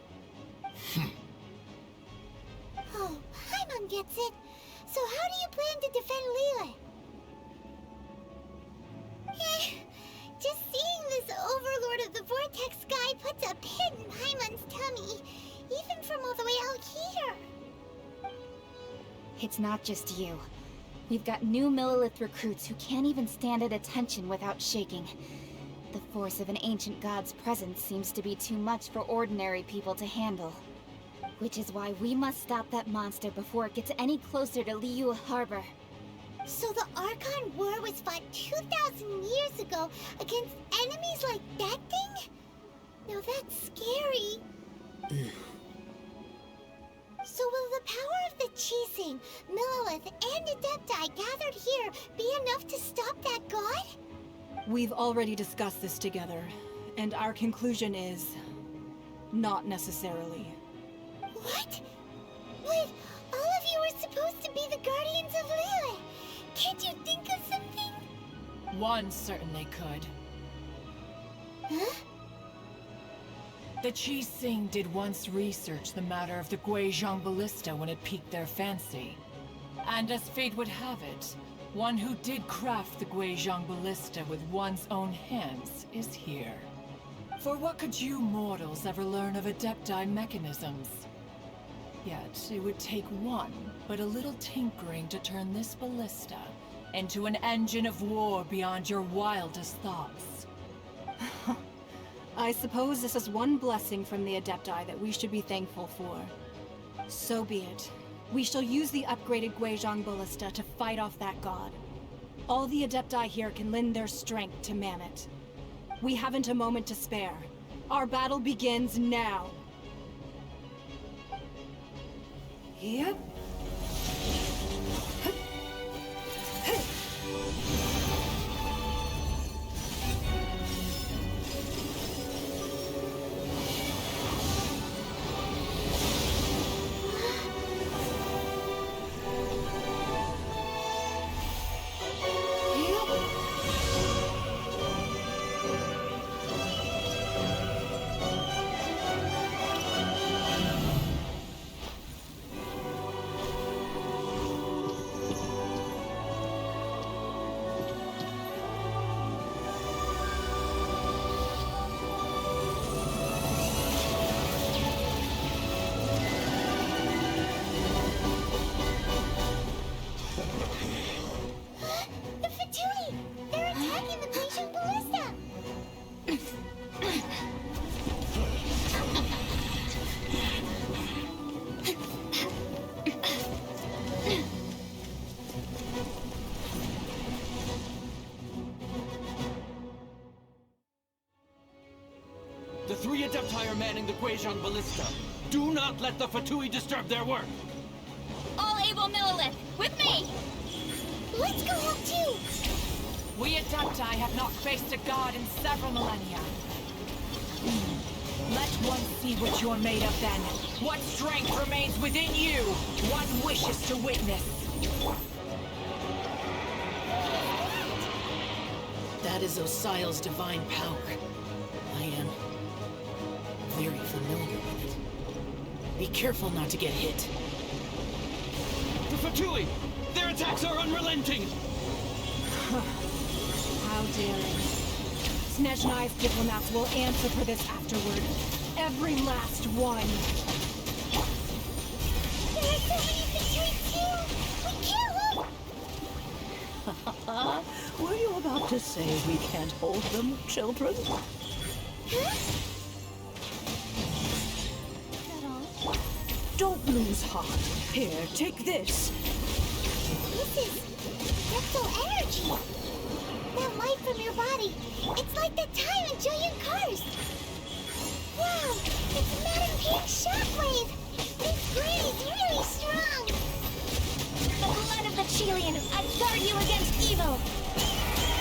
Oh, Paimon gets it. So how do you plan to defend Liyue? Just seeing this Overlord of the Vortex guy puts a pit in Paimon's tummy, even from all the way out here.
It's not just you. We've got new Millilith recruits who can't even stand at attention without shaking. The force of an ancient god's presence seems to be too much for ordinary people to handle. Which is why we must stop that monster before it gets any closer to Liyue Harbor.
So the Archon War was fought 2,000 years ago against enemies like that thing? Now that's scary. So will the power of the Qixing, Millilith, and Adepti gathered here be enough to stop that god?
We've already discussed this together, and our conclusion is... not necessarily.
What? But all you were supposed to be the guardians of Liyue. Can't you think of something?
One certainly could.
Huh?
The Qixing did once research the matter of the Guizhong Ballista when it piqued their fancy. And as fate would have it, one who did craft the Guizhong Ballista with one's own hands is here. For what could you mortals ever learn of Adepti mechanisms? Yet, it would take one, but a little tinkering to turn this ballista into an engine of war beyond your wildest thoughts.
I suppose this is one blessing from the Adepti that we should be thankful for. So be it. We shall use the upgraded Guizhong Ballista to fight off that god. All the Adepti here can lend their strength to man it. We haven't a moment to spare. Our battle begins now.
Yep.
The Fatui! They're attacking the Guizhong Ballista!
The three Adepti are manning the Guizhong Ballista. Do not let the Fatui disturb their work.
All able Millilith, with me! Let's go help too!
We Adepti have not faced a god in several millennia. Let one see what you're made of then. What strength remains within you. One wishes to witness.
That is Osial's divine power. I am very familiar with it. Be careful not to get hit.
The Fatui! Their attacks are unrelenting!
How daring. Snezhnai's diplomats will answer for this afterward. Every last one.
There are so many Fatui too! We can't look!
Were you about to say we can't hold them, children?
Huh? Is that all?
Don't lose heart. Here, take this.
This is... Reptile energy! That light from your body, it's like the time in Julian Cars! Wow! It's a Madame Pink shockwave! This green is really strong!
The blood of the Chilean, I guard you against evil!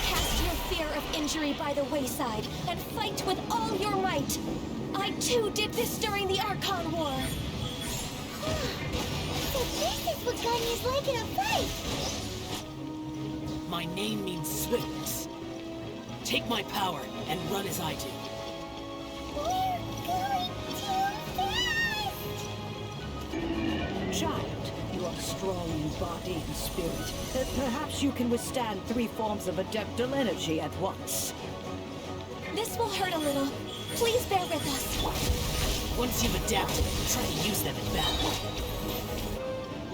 Cast your fear of injury by the wayside, and fight with all your might! I too did this during the Archon War!
So this is what Ganya's like in a fight!
My name means swiftness. Take my power and run as I do.
We're going too fast!
Child, you are strong in body and spirit. Perhaps you can withstand 3 forms of adeptal energy at once.
This will hurt a little. Please bear with us.
Once you've adapted, try to use them in battle.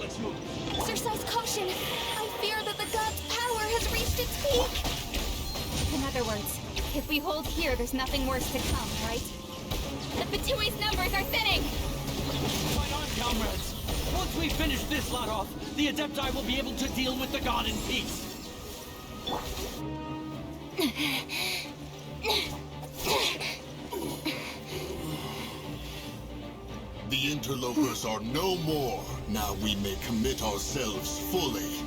Let's move.
Exercise caution. I fear that the god's power has reached its peak.
In other words, if we hold here, there's nothing worse to come, right?
The Fatui's numbers are thinning!
Fight on, comrades! Once we finish this lot off, the Adepti will be able to deal with the god in peace.
The interlopers are no more. Now we may commit ourselves fully.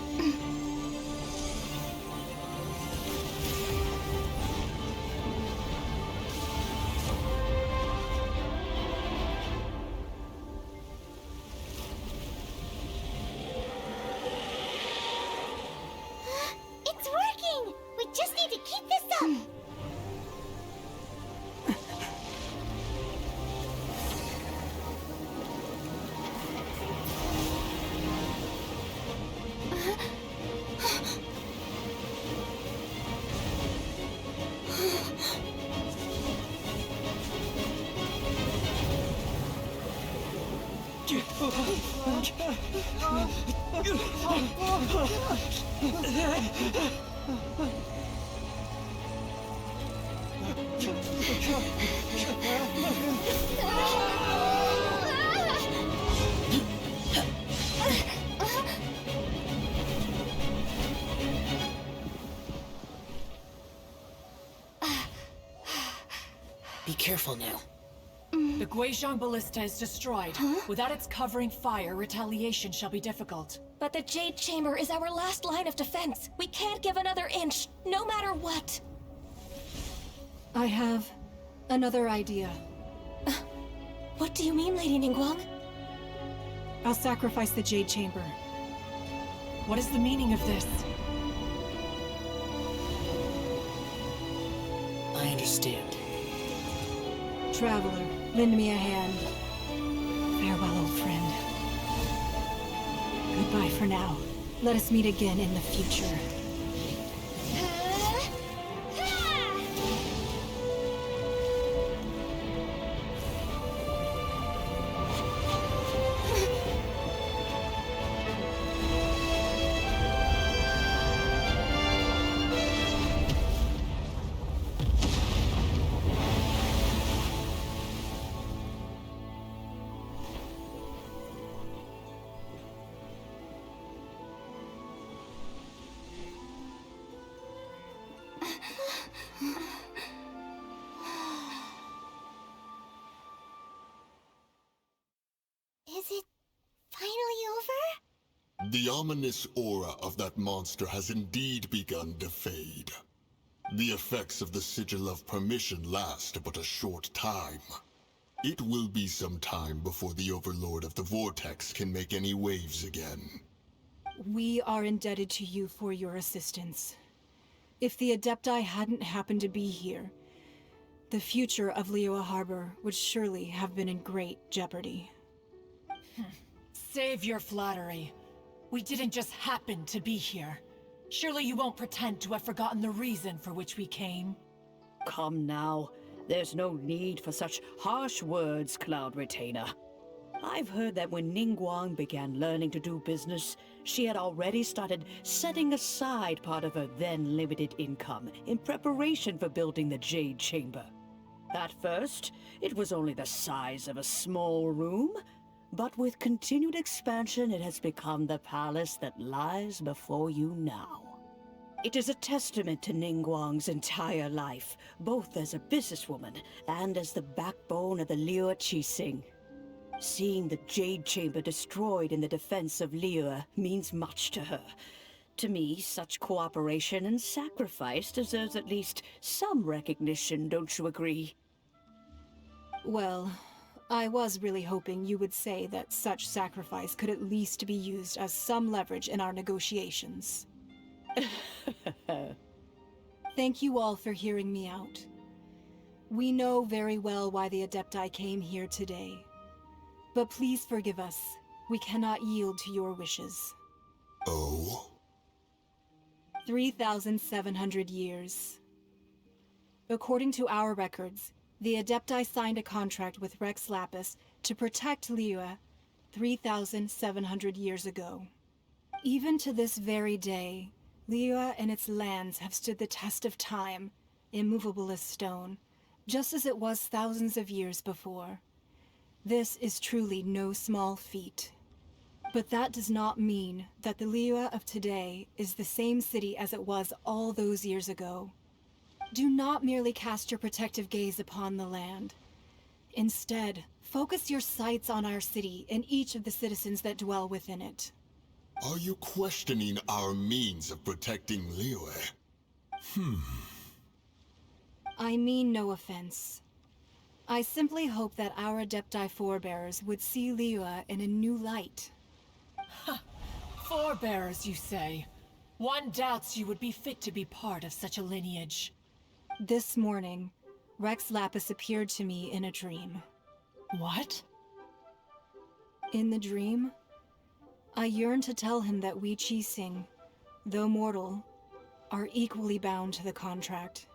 Be careful now.
The Guizhong Ballista is destroyed. Without its covering fire, retaliation shall be difficult.
But the Jade Chamber is our last line of defense. We can't give another inch, no matter what.
I have another idea.
What do you mean, Lady Ningguang?
I'll sacrifice the Jade Chamber.
What is the meaning of this?
I understand.
Traveler, lend me a hand. Farewell, old friend. Goodbye for now. Let us meet again in the future.
Is it finally over?
The ominous aura of that monster has indeed begun to fade. The effects of the Sigil of Permission last but a short time. It will be some time before the Overlord of the Vortex can make any waves again.
We are indebted to you for your assistance. If the Adepti hadn't happened to be here, the future of Liyue Harbor would surely have been in great jeopardy.
Save your flattery. We didn't just happen to be here. Surely you won't pretend to have forgotten the reason for which we came.
Come now. There's no need for such harsh words, Cloud Retainer. I've heard that when Ningguang began learning to do business, she had already started setting aside part of her then limited income in preparation for building the Jade Chamber. At first, it was only the size of a small room, but with continued expansion, it has become the palace that lies before you now. It is a testament to Ningguang's entire life, both as a businesswoman and as the backbone of the Liyue Qixing. Seeing the Jade Chamber destroyed in the defense of Liyue means much to her. To me, such cooperation and sacrifice deserves at least some recognition, don't you agree?
Well, I was really hoping you would say that such sacrifice could at least be used as some leverage in our negotiations. Thank you all for hearing me out. We know very well why the Adepti came here today. But please forgive us. We cannot yield to your wishes.
Oh?
3,700 years. According to our records, the Adepti signed a contract with Rex Lapis to protect Liyue 3,700 years ago. Even to this very day, Liyue and its lands have stood the test of time, immovable as stone, just as it was thousands of years before. This is truly no small feat. But that does not mean that the Liyue of today is the same city as it was all those years ago. Do not merely cast your protective gaze upon the land. Instead, focus your sights on our city and each of the citizens that dwell within it.
Are you questioning our means of protecting Liyue?
I mean no offense. I simply hope that our Adepti forebears would see Liyue in a new light.
Forebearers, you say? One doubts you would be fit to be part of such a lineage.
This morning, Rex Lapis appeared to me in a dream.
What?
In the dream, I yearned to tell him that we Qixing, though mortal, are equally bound to the contract.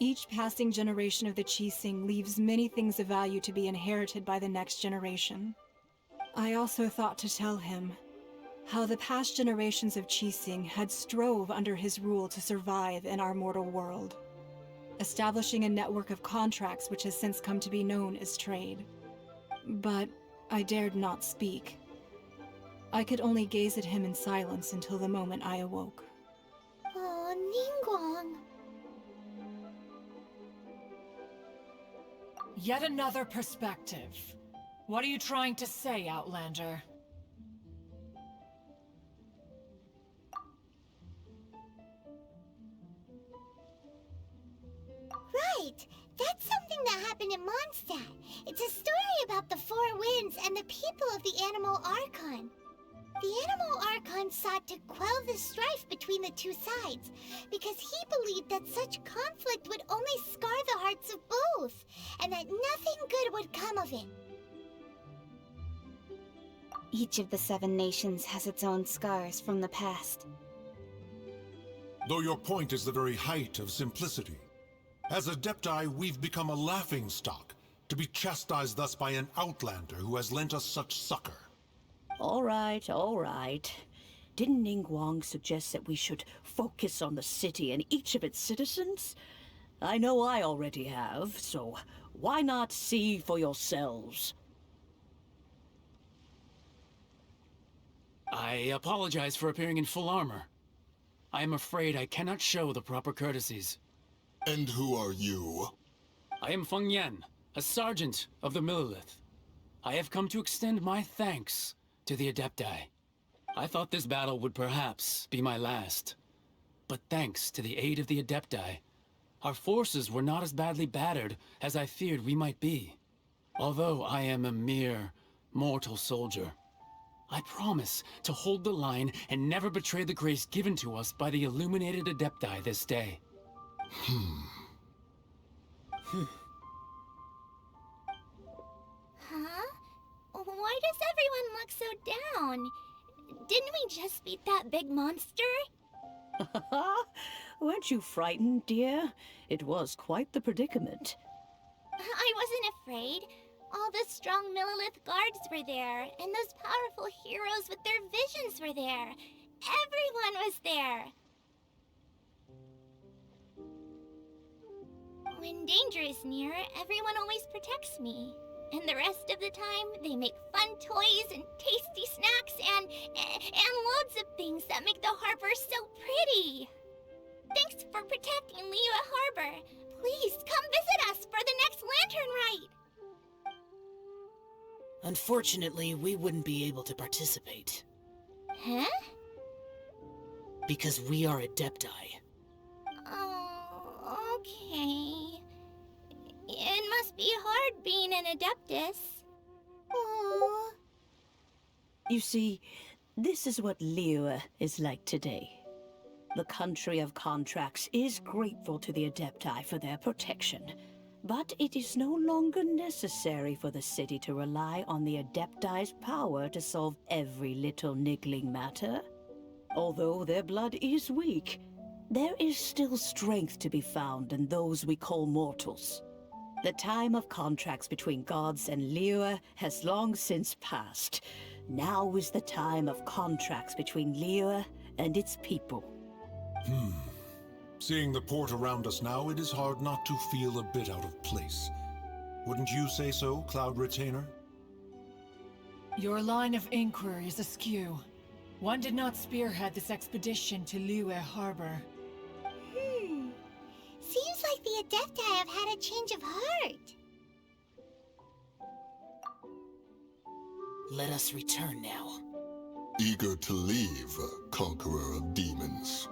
Each passing generation of the Qixing leaves many things of value to be inherited by the next generation. I also thought to tell him how the past generations of Qixing had strove under his rule to survive in our mortal world, establishing a network of contracts which has since come to be known as trade. But I dared not speak. I could only gaze at him in silence until the moment I awoke.
Oh, Ningguang.
Yet another perspective. What are you trying to say, Outlander?
Right! That's something that happened in Mondstadt. It's a story about the Four Winds and the people of the Animal Archon. The Animal Archon sought to quell the strife between the two sides, because he believed that such conflict would only scar the hearts of both, and that nothing good would come of it.
Each of the 7 nations has its own scars from the past.
Though your point is the very height of simplicity. As Adepti, we've become a laughingstock, to be chastised thus by an outlander who has lent us such succor.
All right, all right. Didn't Ningguang suggest that we should focus on the city and each of its citizens? I know I already have, so why not see for yourselves?
I apologize for appearing in full armor. I am afraid I cannot show the proper courtesies.
And who are you?
I am Feng Yan, a sergeant of the Millelith. I have come to extend my thanks to the Adepti. I thought this battle would perhaps be my last. But thanks to the aid of the Adepti, our forces were not as badly battered as I feared we might be. Although I am a mere mortal soldier, I promise to hold the line and never betray the grace given to us by the illuminated Adepti this day.
Huh? Why does everyone look so down? Didn't we just beat that big monster?
Weren't you frightened, dear? It was quite the predicament.
I wasn't afraid. All the strong Millelith guards were there, and those powerful heroes with their visions were there. Everyone was there. When danger is near, everyone always protects me. And the rest of the time, they make fun toys and tasty snacks and loads of things that make the harbor so pretty. Thanks for protecting Liyue Harbor. Please come visit us for the next lantern rite.
Unfortunately, we wouldn't be able to participate.
Huh?
Because we are Adepti.
Oh, okay. It must be hard being an Adeptus. Oh.
You see, this is what Liyue is like today. The country of contracts is grateful to the Adepti for their protection, but it is no longer necessary for the city to rely on the Adepti's power to solve every little niggling matter. Although their blood is weak, there is still strength to be found in those we call mortals. The time of contracts between gods and Liyue has long since passed. Now is the time of contracts between Liyue and its people.
Seeing the port around us now, it is hard not to feel a bit out of place. Wouldn't you say so, Cloud Retainer?
Your line of inquiry is askew. One did not spearhead this expedition to Liyue Harbor.
Seems like the Adepti have had a change of heart.
Let us return now.
Eager to leave, Conqueror of Demons.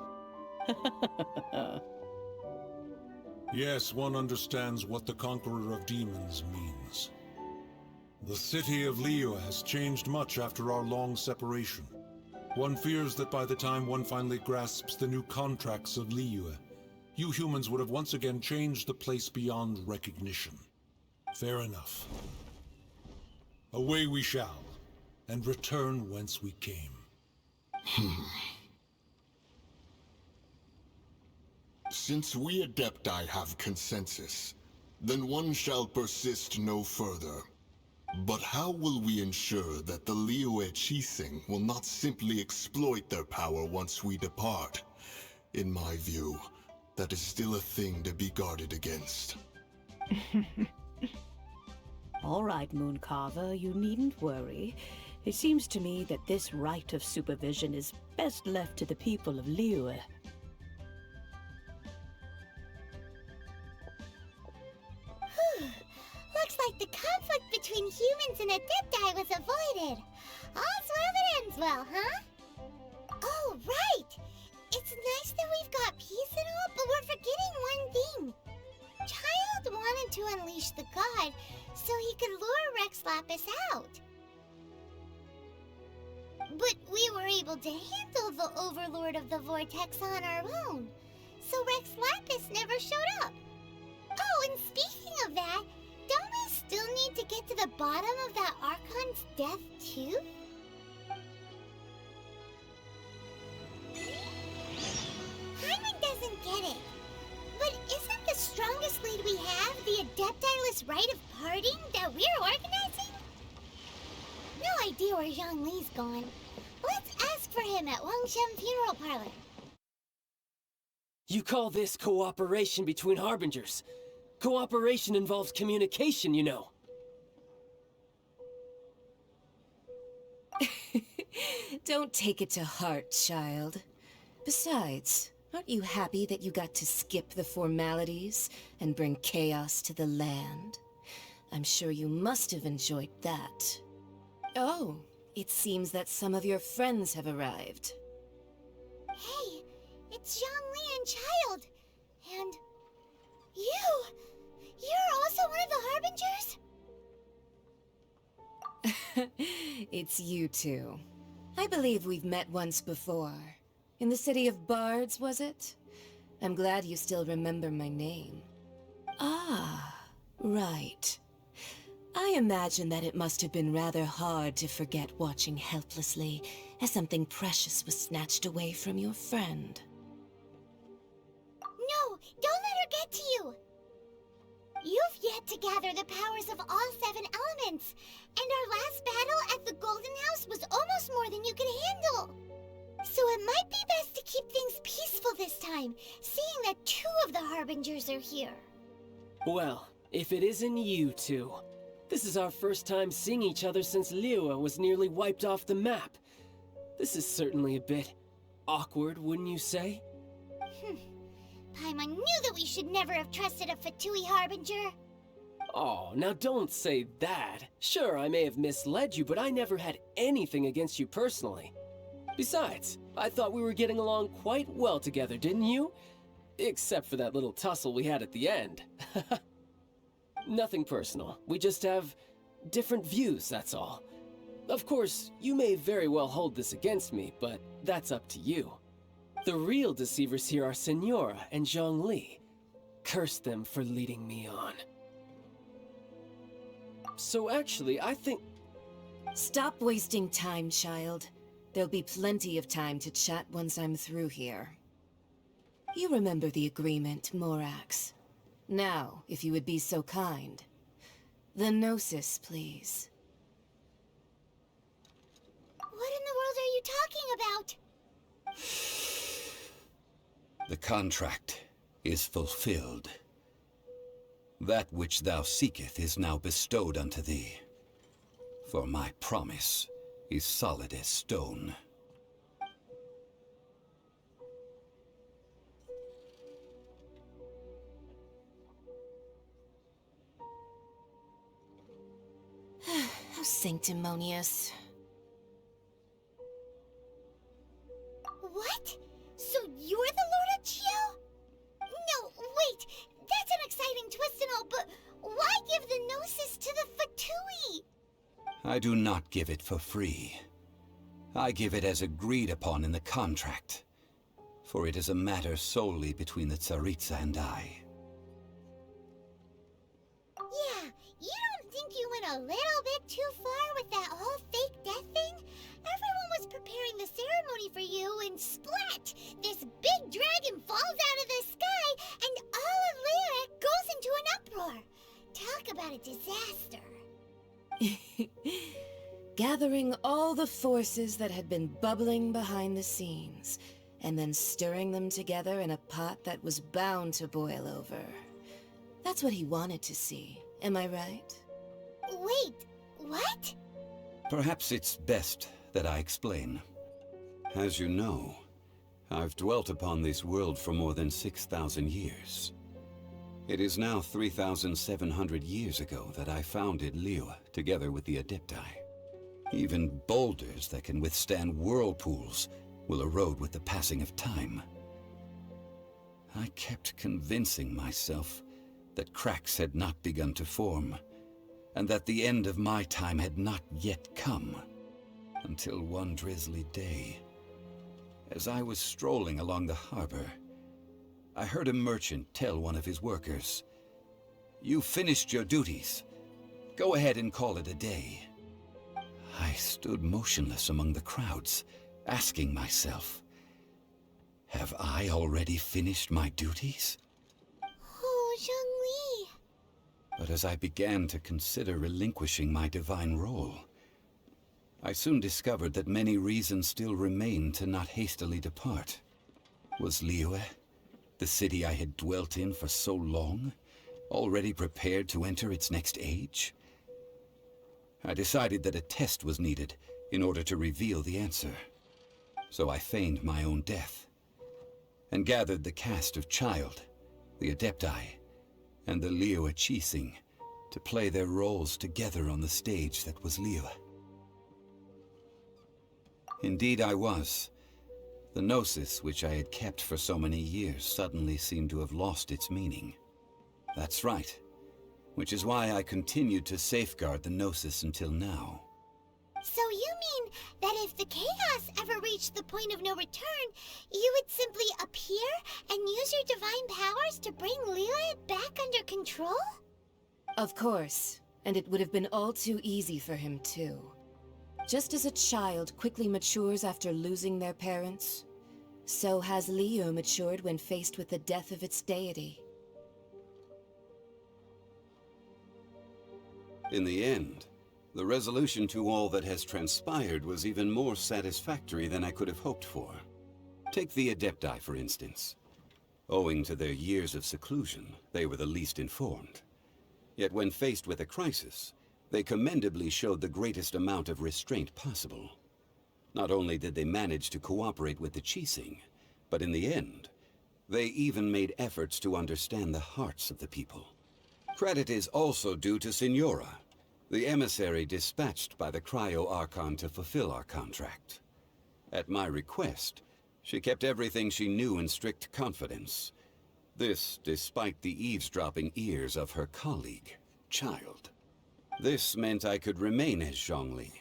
Yes, one understands what the Conqueror of Demons means. The city of Liyue has changed much after our long separation. One fears that by the time one finally grasps the new contracts of Liyue, you humans would have once again changed the place beyond recognition. Fair enough. Away we shall, and return whence we came.
Since we Adepti have consensus, then one shall persist no further. But how will we ensure that the Liyue Qixing will not simply exploit their power once we depart? In my view, that is still a thing to be guarded against.
All right, Mooncarver, you needn't worry. It seems to me that this right of supervision is best left to the people of Liyue.
Looks like the conflict between humans and Adepti was avoided. All's well that ends well, huh? Oh, right! It's nice that we've got peace and all, but we're forgetting one thing. Child wanted to unleash the god so he could lure Rex Lapis out. But we were able to handle the Overlord of the Vortex on our own, so Rex Lapis never showed up. Oh, and speaking of that, don't we still need to get to the bottom of that Archon's death, too? Hyman doesn't get it. But isn't the strongest lead we have the Adepti-less rite of parting that we're organizing? No idea where Zhongli's gone. Let's ask for him at Wangshem Funeral Parlor.
You call this cooperation between Harbingers? Cooperation involves communication, you know.
Don't take it to heart, child. Besides, aren't you happy that you got to skip the formalities and bring chaos to the land? I'm sure you must have enjoyed that. Oh, it seems that some of your friends have arrived.
Hey, it's Zhongli and Child. And you! You're also one of the Harbingers?
It's you two. I believe we've met once before. In the City of Bards, was it? I'm glad you still remember my name. Ah, right. I imagine that it must have been rather hard to forget watching helplessly as something precious was snatched away from your friend.
No, don't let her get to you! You've yet to gather the powers of all 7 elements, and our last battle at the Golden House was almost more than you could handle. So it might be best to keep things peaceful this time, seeing that 2 of the Harbingers are here.
Well, if it isn't you two. This is our first time seeing each other since Liyue was nearly wiped off the map. This is certainly a bit awkward, wouldn't you say?
Paimon knew that we should never have trusted a Fatui Harbinger.
Oh, now don't say that. Sure, I may have misled you, but I never had anything against you personally. Besides, I thought we were getting along quite well together, didn't you? Except for that little tussle we had at the end. Nothing personal. We just have different views, that's all. Of course, you may very well hold this against me, but that's up to you. The real deceivers here are Senora and Zhongli. Curse them for leading me on. So actually, I think...
Stop wasting time, child. There'll be plenty of time to chat once I'm through here. You remember the agreement, Morax. Now, if you would be so kind. The Gnosis, please.
What in the world are you talking about?
The contract is fulfilled. That which thou seeketh is now bestowed unto thee. For my promise is solid as stone.
How sanctimonious.
What? So you're the Lord of Geo? No, wait! That's an exciting twist and all, but why give the Gnosis to the Fatui?
I do not give it for free. I give it as agreed upon in the contract. For it is a matter solely between the Tsaritsa and I.
Yeah, you don't think you went a little bit too far with that whole fake death thing? Everyone was preparing the ceremony for you, and splat! This big dragon falls out of the sky, and all of Liyue goes into an uproar. Talk about a disaster.
Gathering all the forces that had been bubbling behind the scenes, and then stirring them together in a pot that was bound to boil over. That's what he wanted to see, am I right?
Wait, what?
Perhaps it's best that I explain. As you know, I've dwelt upon this world for more than 6,000 years. It is now 3,700 years ago that I founded Liyue together with the Adepti. Even boulders that can withstand whirlpools will erode with the passing of time. I kept convincing myself that cracks had not begun to form, and that the end of my time had not yet come. Until one drizzly day, as I was strolling along the harbor, I heard a merchant tell one of his workers, "You finished your duties. Go ahead and call it a day." I stood motionless among the crowds, asking myself, have I already finished my duties?
Oh, Zhongli.
But as I began to consider relinquishing my divine role, I soon discovered that many reasons still remained to not hastily depart. Was Liyue, the city I had dwelt in for so long, already prepared to enter its next age? I decided that a test was needed in order to reveal the answer. So I feigned my own death, and gathered the cast of Child, the Adepti, and the Liyue Qixing to play their roles together on the stage that was Liyue. Indeed I was. The gnosis which I had kept for so many years suddenly seemed to have lost its meaning. That's right, which is why I continued to safeguard the gnosis until now.
So you mean that if the chaos ever reached the point of no return, you would simply appear and use your divine powers to bring Liyue back under control?
Of course, and it would have been all too easy for him too. Just as a child quickly matures after losing their parents, so has Liyue matured when faced with the death of its deity.
In the end, the resolution to all that has transpired was even more satisfactory than I could have hoped for. Take the Adepti, for instance. Owing to their years of seclusion, they were the least informed. Yet when faced with a crisis, they commendably showed the greatest amount of restraint possible. Not only did they manage to cooperate with the Qixing, but in the end, they even made efforts to understand the hearts of the people. Credit is also due to Signora, the emissary dispatched by the Cryo-Archon to fulfill our contract. At my request, she kept everything she knew in strict confidence. This despite the eavesdropping ears of her colleague, Child. This meant I could remain as Zhongli,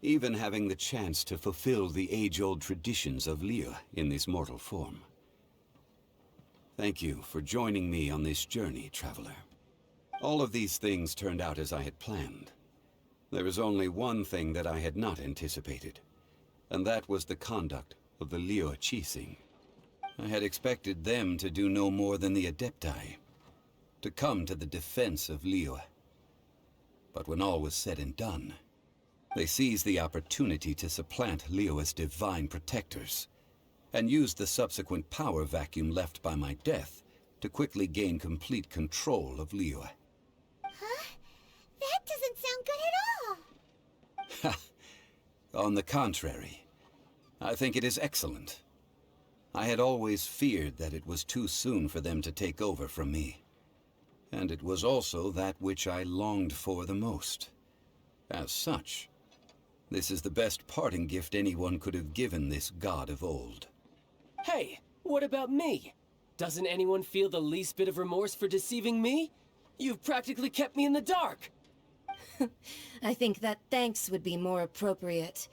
even having the chance to fulfill the age-old traditions of Liyue in this mortal form. Thank you for joining me on this journey, Traveler. All of these things turned out as I had planned. There is only one thing that I had not anticipated, and that was the conduct of the Liyue Qixing. I had expected them to do no more than the Adepti, to come to the defense of Liyue. But when all was said and done, they seized the opportunity to supplant Liyue's divine protectors, and used the subsequent power vacuum left by my death to quickly gain complete control of Liyue.
Huh? That doesn't sound good at all.
On the contrary, I think it is excellent. I had always feared that it was too soon for them to take over from me. And it was also that which I longed for the most. As such, this is the best parting gift anyone could have given this god of old.
Hey, what about me? Doesn't anyone feel the least bit of remorse for deceiving me? You've practically kept me in the dark!
I think that thanks would be more appropriate.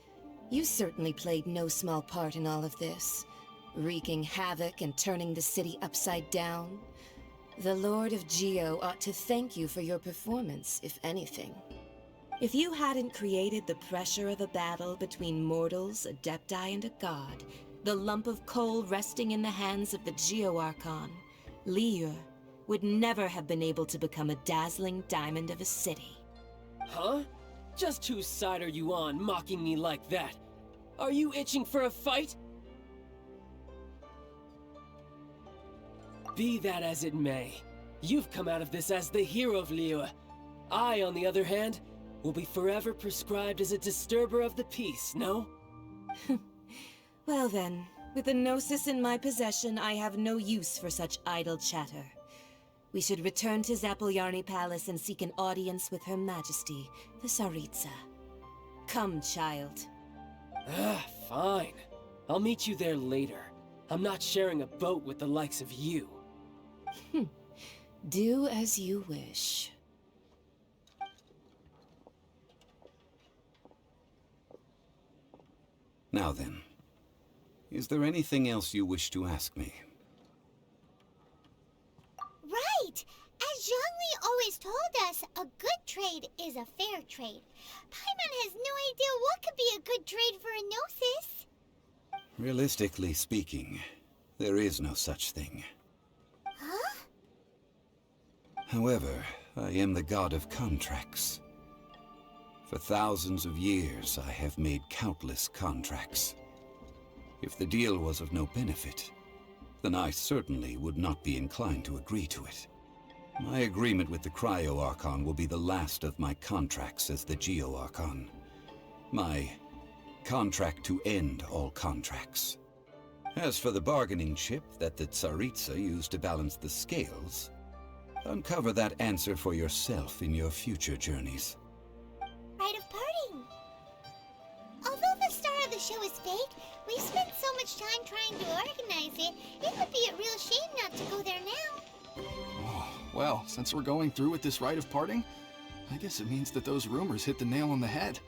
You certainly played no small part in all of this, wreaking havoc and turning the city upside down. The Lord of Geo ought to thank you for your performance, if anything. If you hadn't created the pressure of a battle between mortals, Adepti, and a god, the lump of coal resting in the hands of the Geo-Archon, Liyue would never have been able to become a dazzling diamond of a city.
Huh? Just whose side are you on, mocking me like that? Are you itching for a fight? Be that as it may, you've come out of this as the hero of Liyue. I, on the other hand, will be forever prescribed as a disturber of the peace, no?
Well then, with the Gnosis in my possession, I have no use for such idle chatter. We should return to Zapolyarny Palace and seek an audience with Her Majesty, the Tsaritsa. Come, child.
Fine. I'll meet you there later. I'm not sharing a boat with the likes of you.
Do as you wish.
Now then, is there anything else you wish to ask me?
Right! As Zhongli always told us, a good trade is a fair trade. Paimon has no idea what could be a good trade for a Gnosis.
Realistically speaking, there is no such thing.
Huh?
However, I am the god of contracts. For thousands of years, I have made countless contracts. If the deal was of no benefit, then I certainly would not be inclined to agree to it. My agreement with the Cryo-Archon will be the last of my contracts as the Geo-Archon. My contract to end all contracts. As for the bargaining chip that the Tsaritsa used to balance the scales, uncover that answer for yourself in your future journeys.
Rite of parting. Although the star of the show is fake, we've spent so much time trying to organize it, it would be a real shame not to go there now.
Oh, well, since we're going through with this rite of parting, I guess it means that those rumors hit the nail on the head.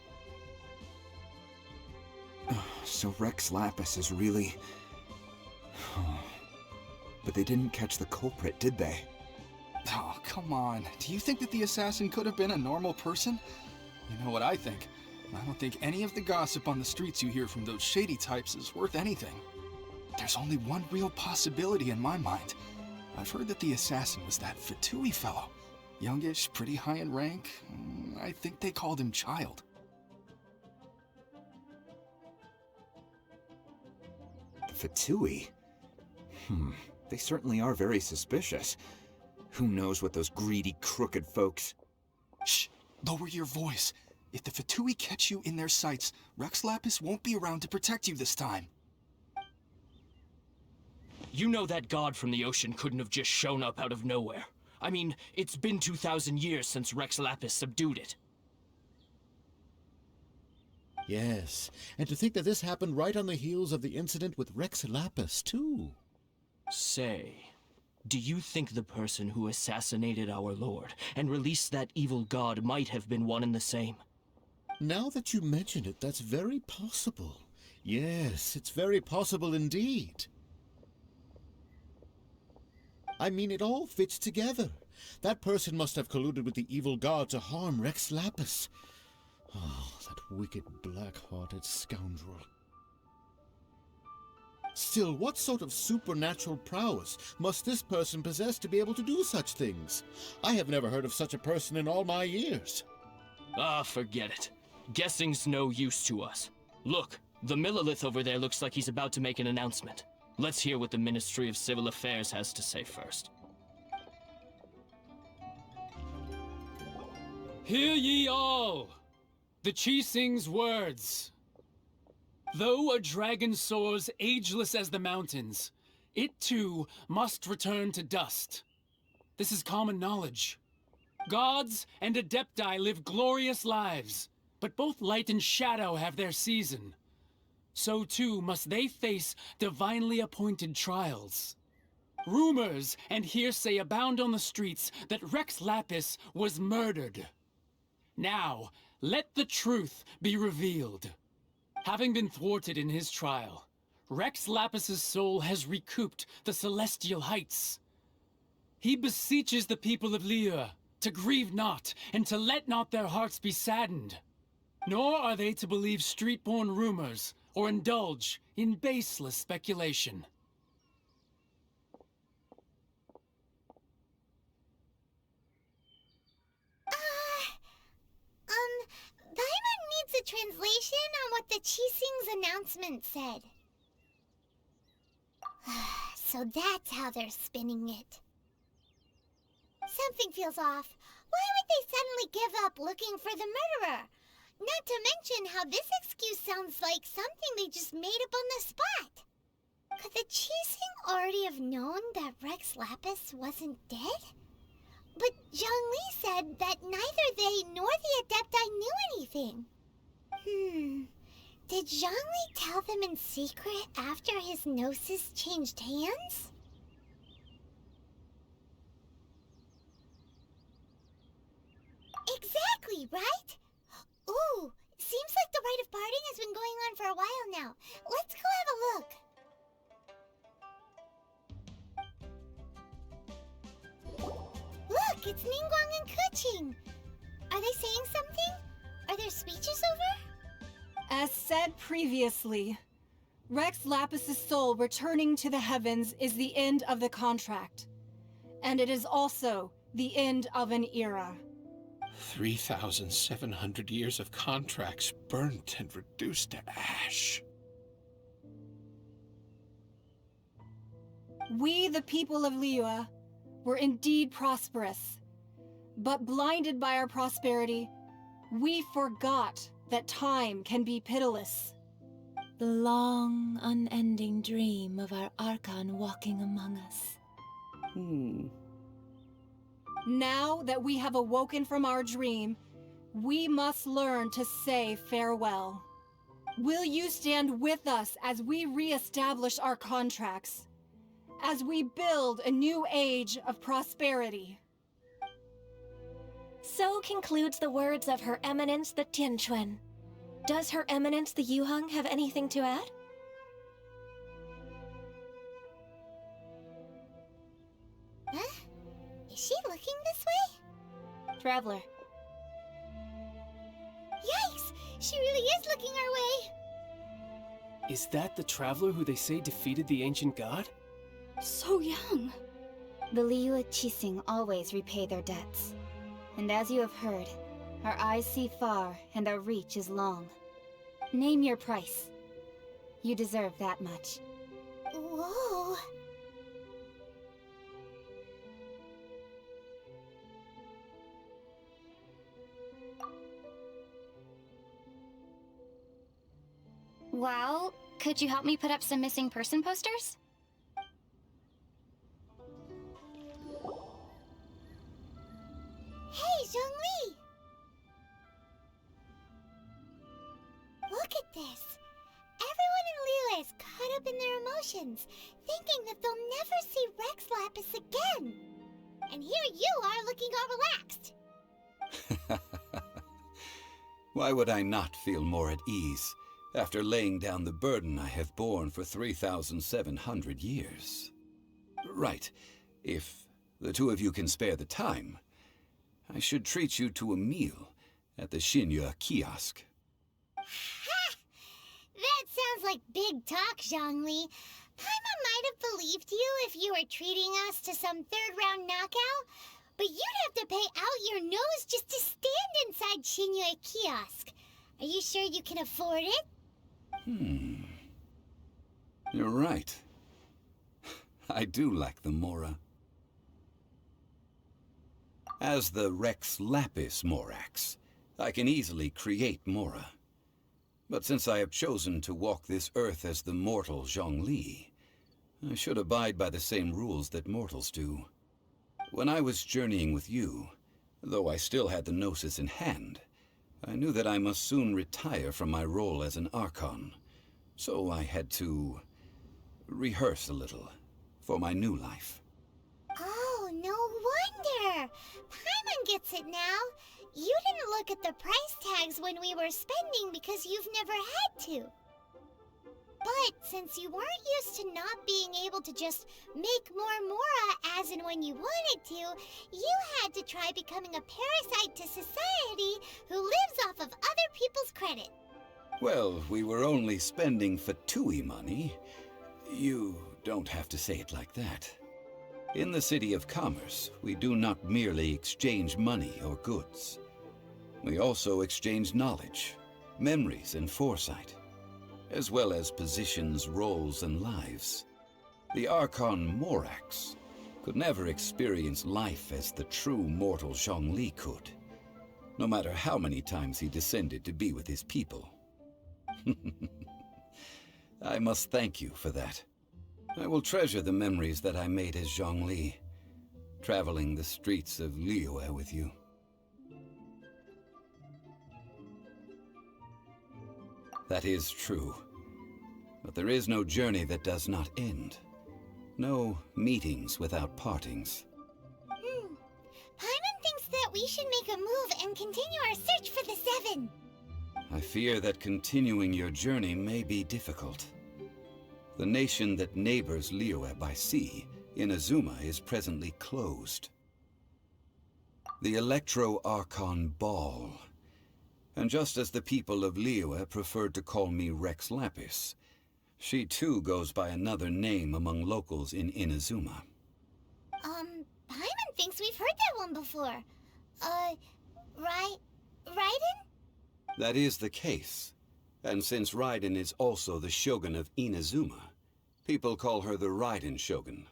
So Rex Lapis is really... But they didn't catch the culprit, did they?
Oh, come on. Do you think that the assassin could have been a normal person? You know what I think. I don't think any of the gossip on the streets you hear from those shady types is worth anything. There's only one real possibility in my mind. I've heard that the assassin was that Fatui fellow. Youngish, pretty high in rank. I think they called him Child.
Fatui? They certainly are very suspicious. Who knows what those greedy, crooked folks...
Shh! Lower your voice. If the Fatui catch you in their sights, Rex Lapis won't be around to protect you this time.
You know that god from the ocean couldn't have just shown up out of nowhere. I mean, it's been 2,000 years since Rex Lapis subdued it.
Yes, and to think that this happened right on the heels of the incident with Rex Lapis, too.
Say, do you think the person who assassinated our lord and released that evil god might have been one and the same?
Now that you mention it, that's very possible. Yes, it's very possible indeed. I mean, it all fits together. That person must have colluded with the evil god to harm Rex Lapis. Oh, that wicked, black-hearted scoundrel. Still, what sort of supernatural prowess must this person possess to be able to do such things? I have never heard of such a person in all my years.
Ah, forget it. Guessing's no use to us. Look, the Millilith over there looks like he's about to make an announcement. Let's hear what the Ministry of Civil Affairs has to say first.
Hear ye all! The Qixing's words. Though a dragon soars ageless as the mountains, it too must return to dust. This is common knowledge. Gods and Adepti live glorious lives, but both light and shadow have their season. So too must they face divinely appointed trials. Rumors and hearsay abound on the streets that Rex Lapis was murdered. Now, let the truth be revealed. Having been thwarted in his trial, Rex Lapis's soul has recouped the celestial heights. He beseeches the people of Liyue to grieve not and to let not their hearts be saddened. Nor are they to believe street-born rumors or indulge in baseless speculation.
translation on what the Qixing's announcement said. So that's how they're spinning it. Something feels off. Why would they suddenly give up looking for the murderer? Not to mention how this excuse sounds like something they just made up on the spot. Could the Qixing already have known that Rex Lapis wasn't dead? But Zhongli said that neither they nor the Adepti knew anything. Did Zhongli tell them in secret after his gnosis changed hands? Exactly, right? Ooh, seems like the rite of parting has been going on for a while now. Let's go have a look. Look, it's Ningguang and Keqing. Are they saying something? Are their speeches over?
As said previously, Rex Lapis's soul returning to the heavens is the end of the contract. And it is also the end of an era.
3,700 years of contracts burnt and reduced to ash.
We, the people of Liyue, were indeed prosperous. But blinded by our prosperity, we forgot that time can be pitiless.
The long, unending dream of our Archon walking among us.
Now that we have awoken from our dream, we must learn to say farewell. Will you stand with us as we re-establish our contracts? As we build a new age of prosperity?
So concludes the words of Her Eminence the Tianquan. Does Her Eminence the Yuheng have anything to add?
Huh? Is she looking this way?
Traveler.
Yikes! She really is looking our way!
Is that the traveler who they say defeated the ancient god?
So young. The Liyue Qixing always repay their debts. And as you have heard, our eyes see far and our reach is long. Name your price. You deserve that much.
Whoa!
Well, could you help me put up some missing person posters?
Hey, Zhongli! Look at this. Everyone in Liyue is caught up in their emotions, thinking that they'll never see Rex Lapis again. And here you are looking all relaxed.
Why would I not feel more at ease after laying down the burden I have borne for 3,700 years? Right. If the two of you can spare the time, I should treat you to a meal at the Xinyue kiosk.
Ha! That sounds like big talk, Zhongli. Paimon might have believed you if you were treating us to some third-round knockout, but you'd have to pay out your nose just to stand inside Xinyue kiosk. Are you sure you can afford it?
You're right. I do lack the Mora. As the Rex Lapis Morax, I can easily create Mora. But since I have chosen to walk this earth as the mortal Zhongli, I should abide by the same rules that mortals do. When I was journeying with you, though I still had the Gnosis in hand, I knew that I must soon retire from my role as an Archon, so I had to rehearse a little for my new life.
Oh, no wonder! Paimon gets it now. You didn't look at the price tags when we were spending because you've never had to. But since you weren't used to not being able to just make more Mora as and when you wanted to, you had to try becoming a parasite to society who lives off of other people's credit.
Well, we were only spending Fatui money. You don't have to say it like that. In the City of Commerce, we do not merely exchange money or goods. We also exchange knowledge, memories and foresight, as well as positions, roles, and lives. The Archon Morax could never experience life as the true mortal Zhongli could, no matter how many times he descended to be with his people. I must thank you for that. I will treasure the memories that I made as Zhongli, traveling the streets of Liyue with you. That is true. But there is no journey that does not end. No meetings without partings.
Paimon thinks that we should make a move and continue our search for the Seven.
I fear that continuing your journey may be difficult. The nation that neighbors Liyue by sea, Inazuma, is presently closed. The Electro-Archon Ball. And just as the people of Liyue preferred to call me Rex Lapis, she too goes by another name among locals in Inazuma.
Paimon thinks we've heard that one before. Raiden?
That is the case. And since Raiden is also the Shogun of Inazuma, people call her the Raiden Shogun.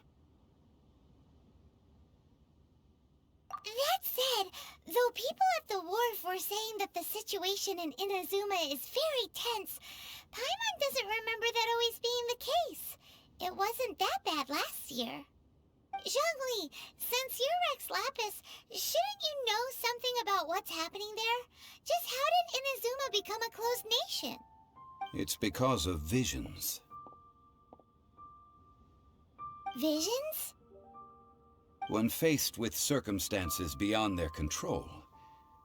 That said, though people at the wharf were saying that the situation in Inazuma is very tense, Paimon doesn't remember that always being the case. It wasn't that bad last year. Zhongli, since you're Rex Lapis, shouldn't you know something about what's happening there? Just how did Inazuma become a closed nation?
It's because of visions.
Visions?
When faced with circumstances beyond their control,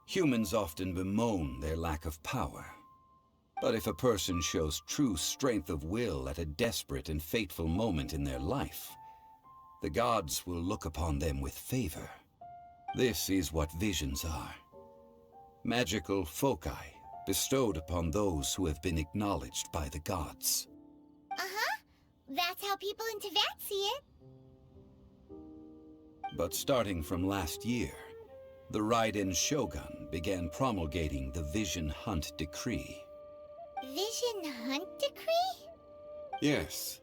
humans often bemoan their lack of power. But if a person shows true strength of will at a desperate and fateful moment in their life, the gods will look upon them with favor. This is what visions are. Magical foci bestowed upon those who have been acknowledged by the gods.
Uh-huh. That's how people in Teyvat see it.
But starting from last year, the Raiden Shogun began promulgating the Vision Hunt Decree.
Vision Hunt Decree?
Yes.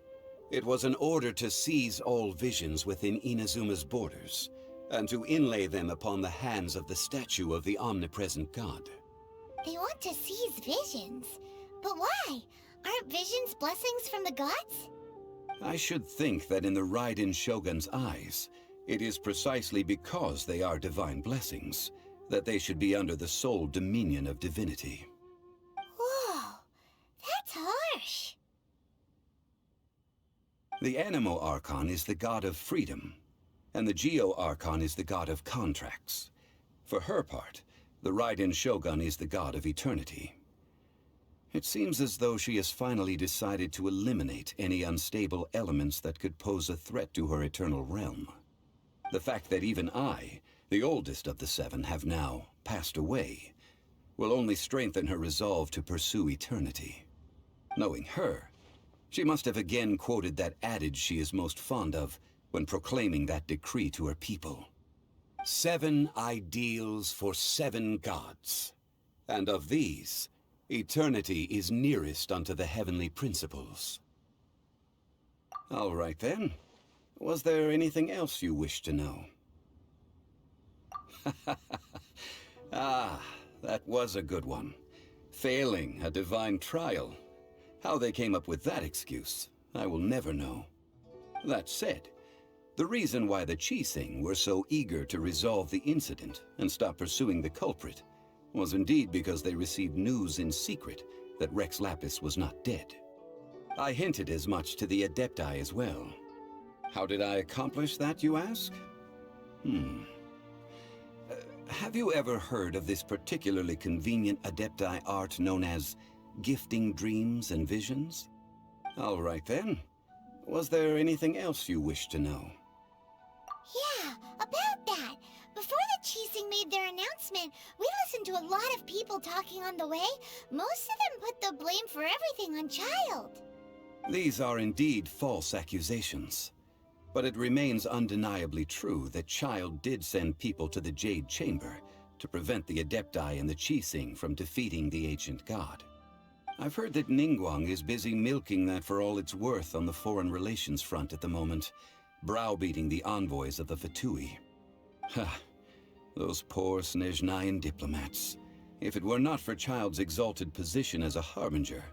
It was an order to seize all visions within Inazuma's borders, and to inlay them upon the hands of the statue of the omnipresent god.
They want to seize visions. But why? Aren't visions blessings from the gods?
I should think that in the Raiden Shogun's eyes, it is precisely because they are divine blessings that they should be under the sole dominion of divinity.
Whoa, that's harsh.
The Animo Archon is the god of freedom, and the Geo Archon is the god of contracts. For her part, the Raiden Shogun is the god of eternity. It seems as though she has finally decided to eliminate any unstable elements that could pose a threat to her eternal realm. The fact that even I, the oldest of the seven, have now passed away, will only strengthen her resolve to pursue eternity. Knowing her, she must have again quoted that adage she is most fond of when proclaiming that decree to her people. 7 ideals for 7 gods, and of these, eternity is nearest unto the heavenly principles. All right then. Was there anything else you wished to know? Ah, that was a good one. Failing a divine trial. How they came up with that excuse, I will never know. That said, the reason why the Qixing were so eager to resolve the incident and stop pursuing the culprit was indeed because they received news in secret that Rex Lapis was not dead. I hinted as much to the Adepti as well. How did I accomplish that, you ask? Have you ever heard of this particularly convenient Adepti art known as gifting dreams and visions? All right then. Was there anything else you wished to know?
Yeah, about that. Before the Qixing made their announcement, we listened to a lot of people talking on the way. Most of them put the blame for everything on Child.
These are indeed false accusations. But it remains undeniably true that Child did send people to the Jade Chamber to prevent the Adepti and the Qixing from defeating the ancient god. I've heard that Ningguang is busy milking that for all it's worth on the foreign relations front at the moment, browbeating the envoys of the Fatui. Ha! Those poor Snezhnayan diplomats. If it were not for Child's exalted position as a harbinger,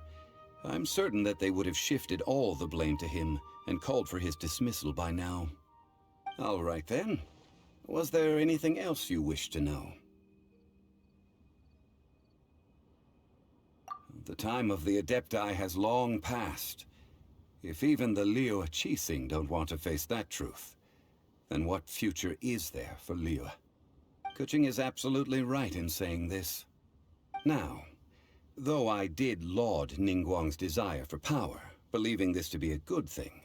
I'm certain that they would have shifted all the blame to him and called for his dismissal by now. All right then. Was there anything else you wish to know? The time of the Adepti has long passed. If even the Liyue Qixing don't want to face that truth, then what future is there for Liyue? Keqing is absolutely right in saying this. Now, though I did laud Ningguang's desire for power, believing this to be a good thing,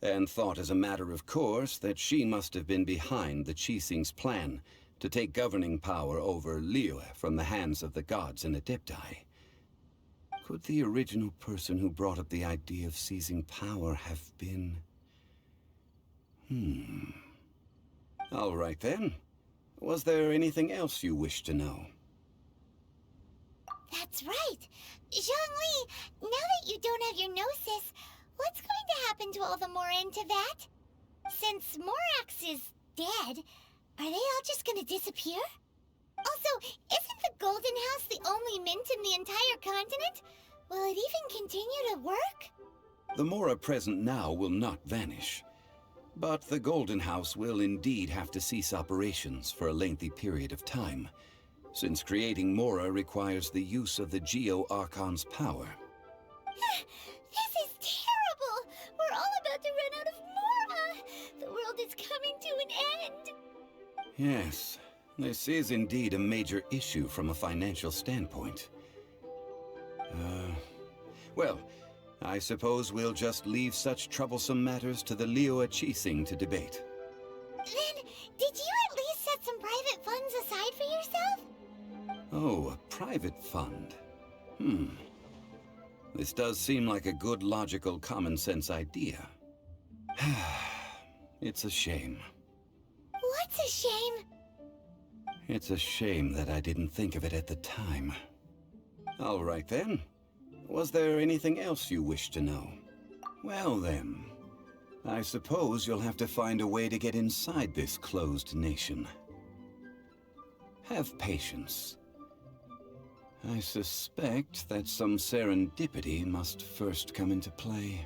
and thought as a matter of course that she must have been behind the Qixing's plan to take governing power over Liyue from the hands of the gods and Adepti, could the original person who brought up the idea of seizing power have been... All right then. Was there anything else you wish to know?
That's right. Zhongli, now that you don't have your gnosis, what's going to happen to all the Mora in Teyvat? Since Morax is dead, are they all just gonna disappear? Also, isn't the Golden House the only mint in the entire continent? Will it even continue to work?
The Mora present now will not vanish. But the Golden House will indeed have to cease operations for a lengthy period of time, since creating Mora requires the use of the Geo-Archon's power.
This is terrible! We're all about to run out of Mora! The world is coming to an end!
Yes, this is indeed a major issue from a financial standpoint. Well, I suppose we'll just leave such troublesome matters to the Liyue Qixing to debate.
Then, did you at least set some private funds aside for yourself?
Oh, a private fund. This does seem like a good, logical, common-sense idea. It's a shame.
What's a shame?
It's a shame that I didn't think of it at the time. All right then. Was there anything else you wish to know? Well then, I suppose you'll have to find a way to get inside this closed nation. Have patience. I suspect that some serendipity must first come into play.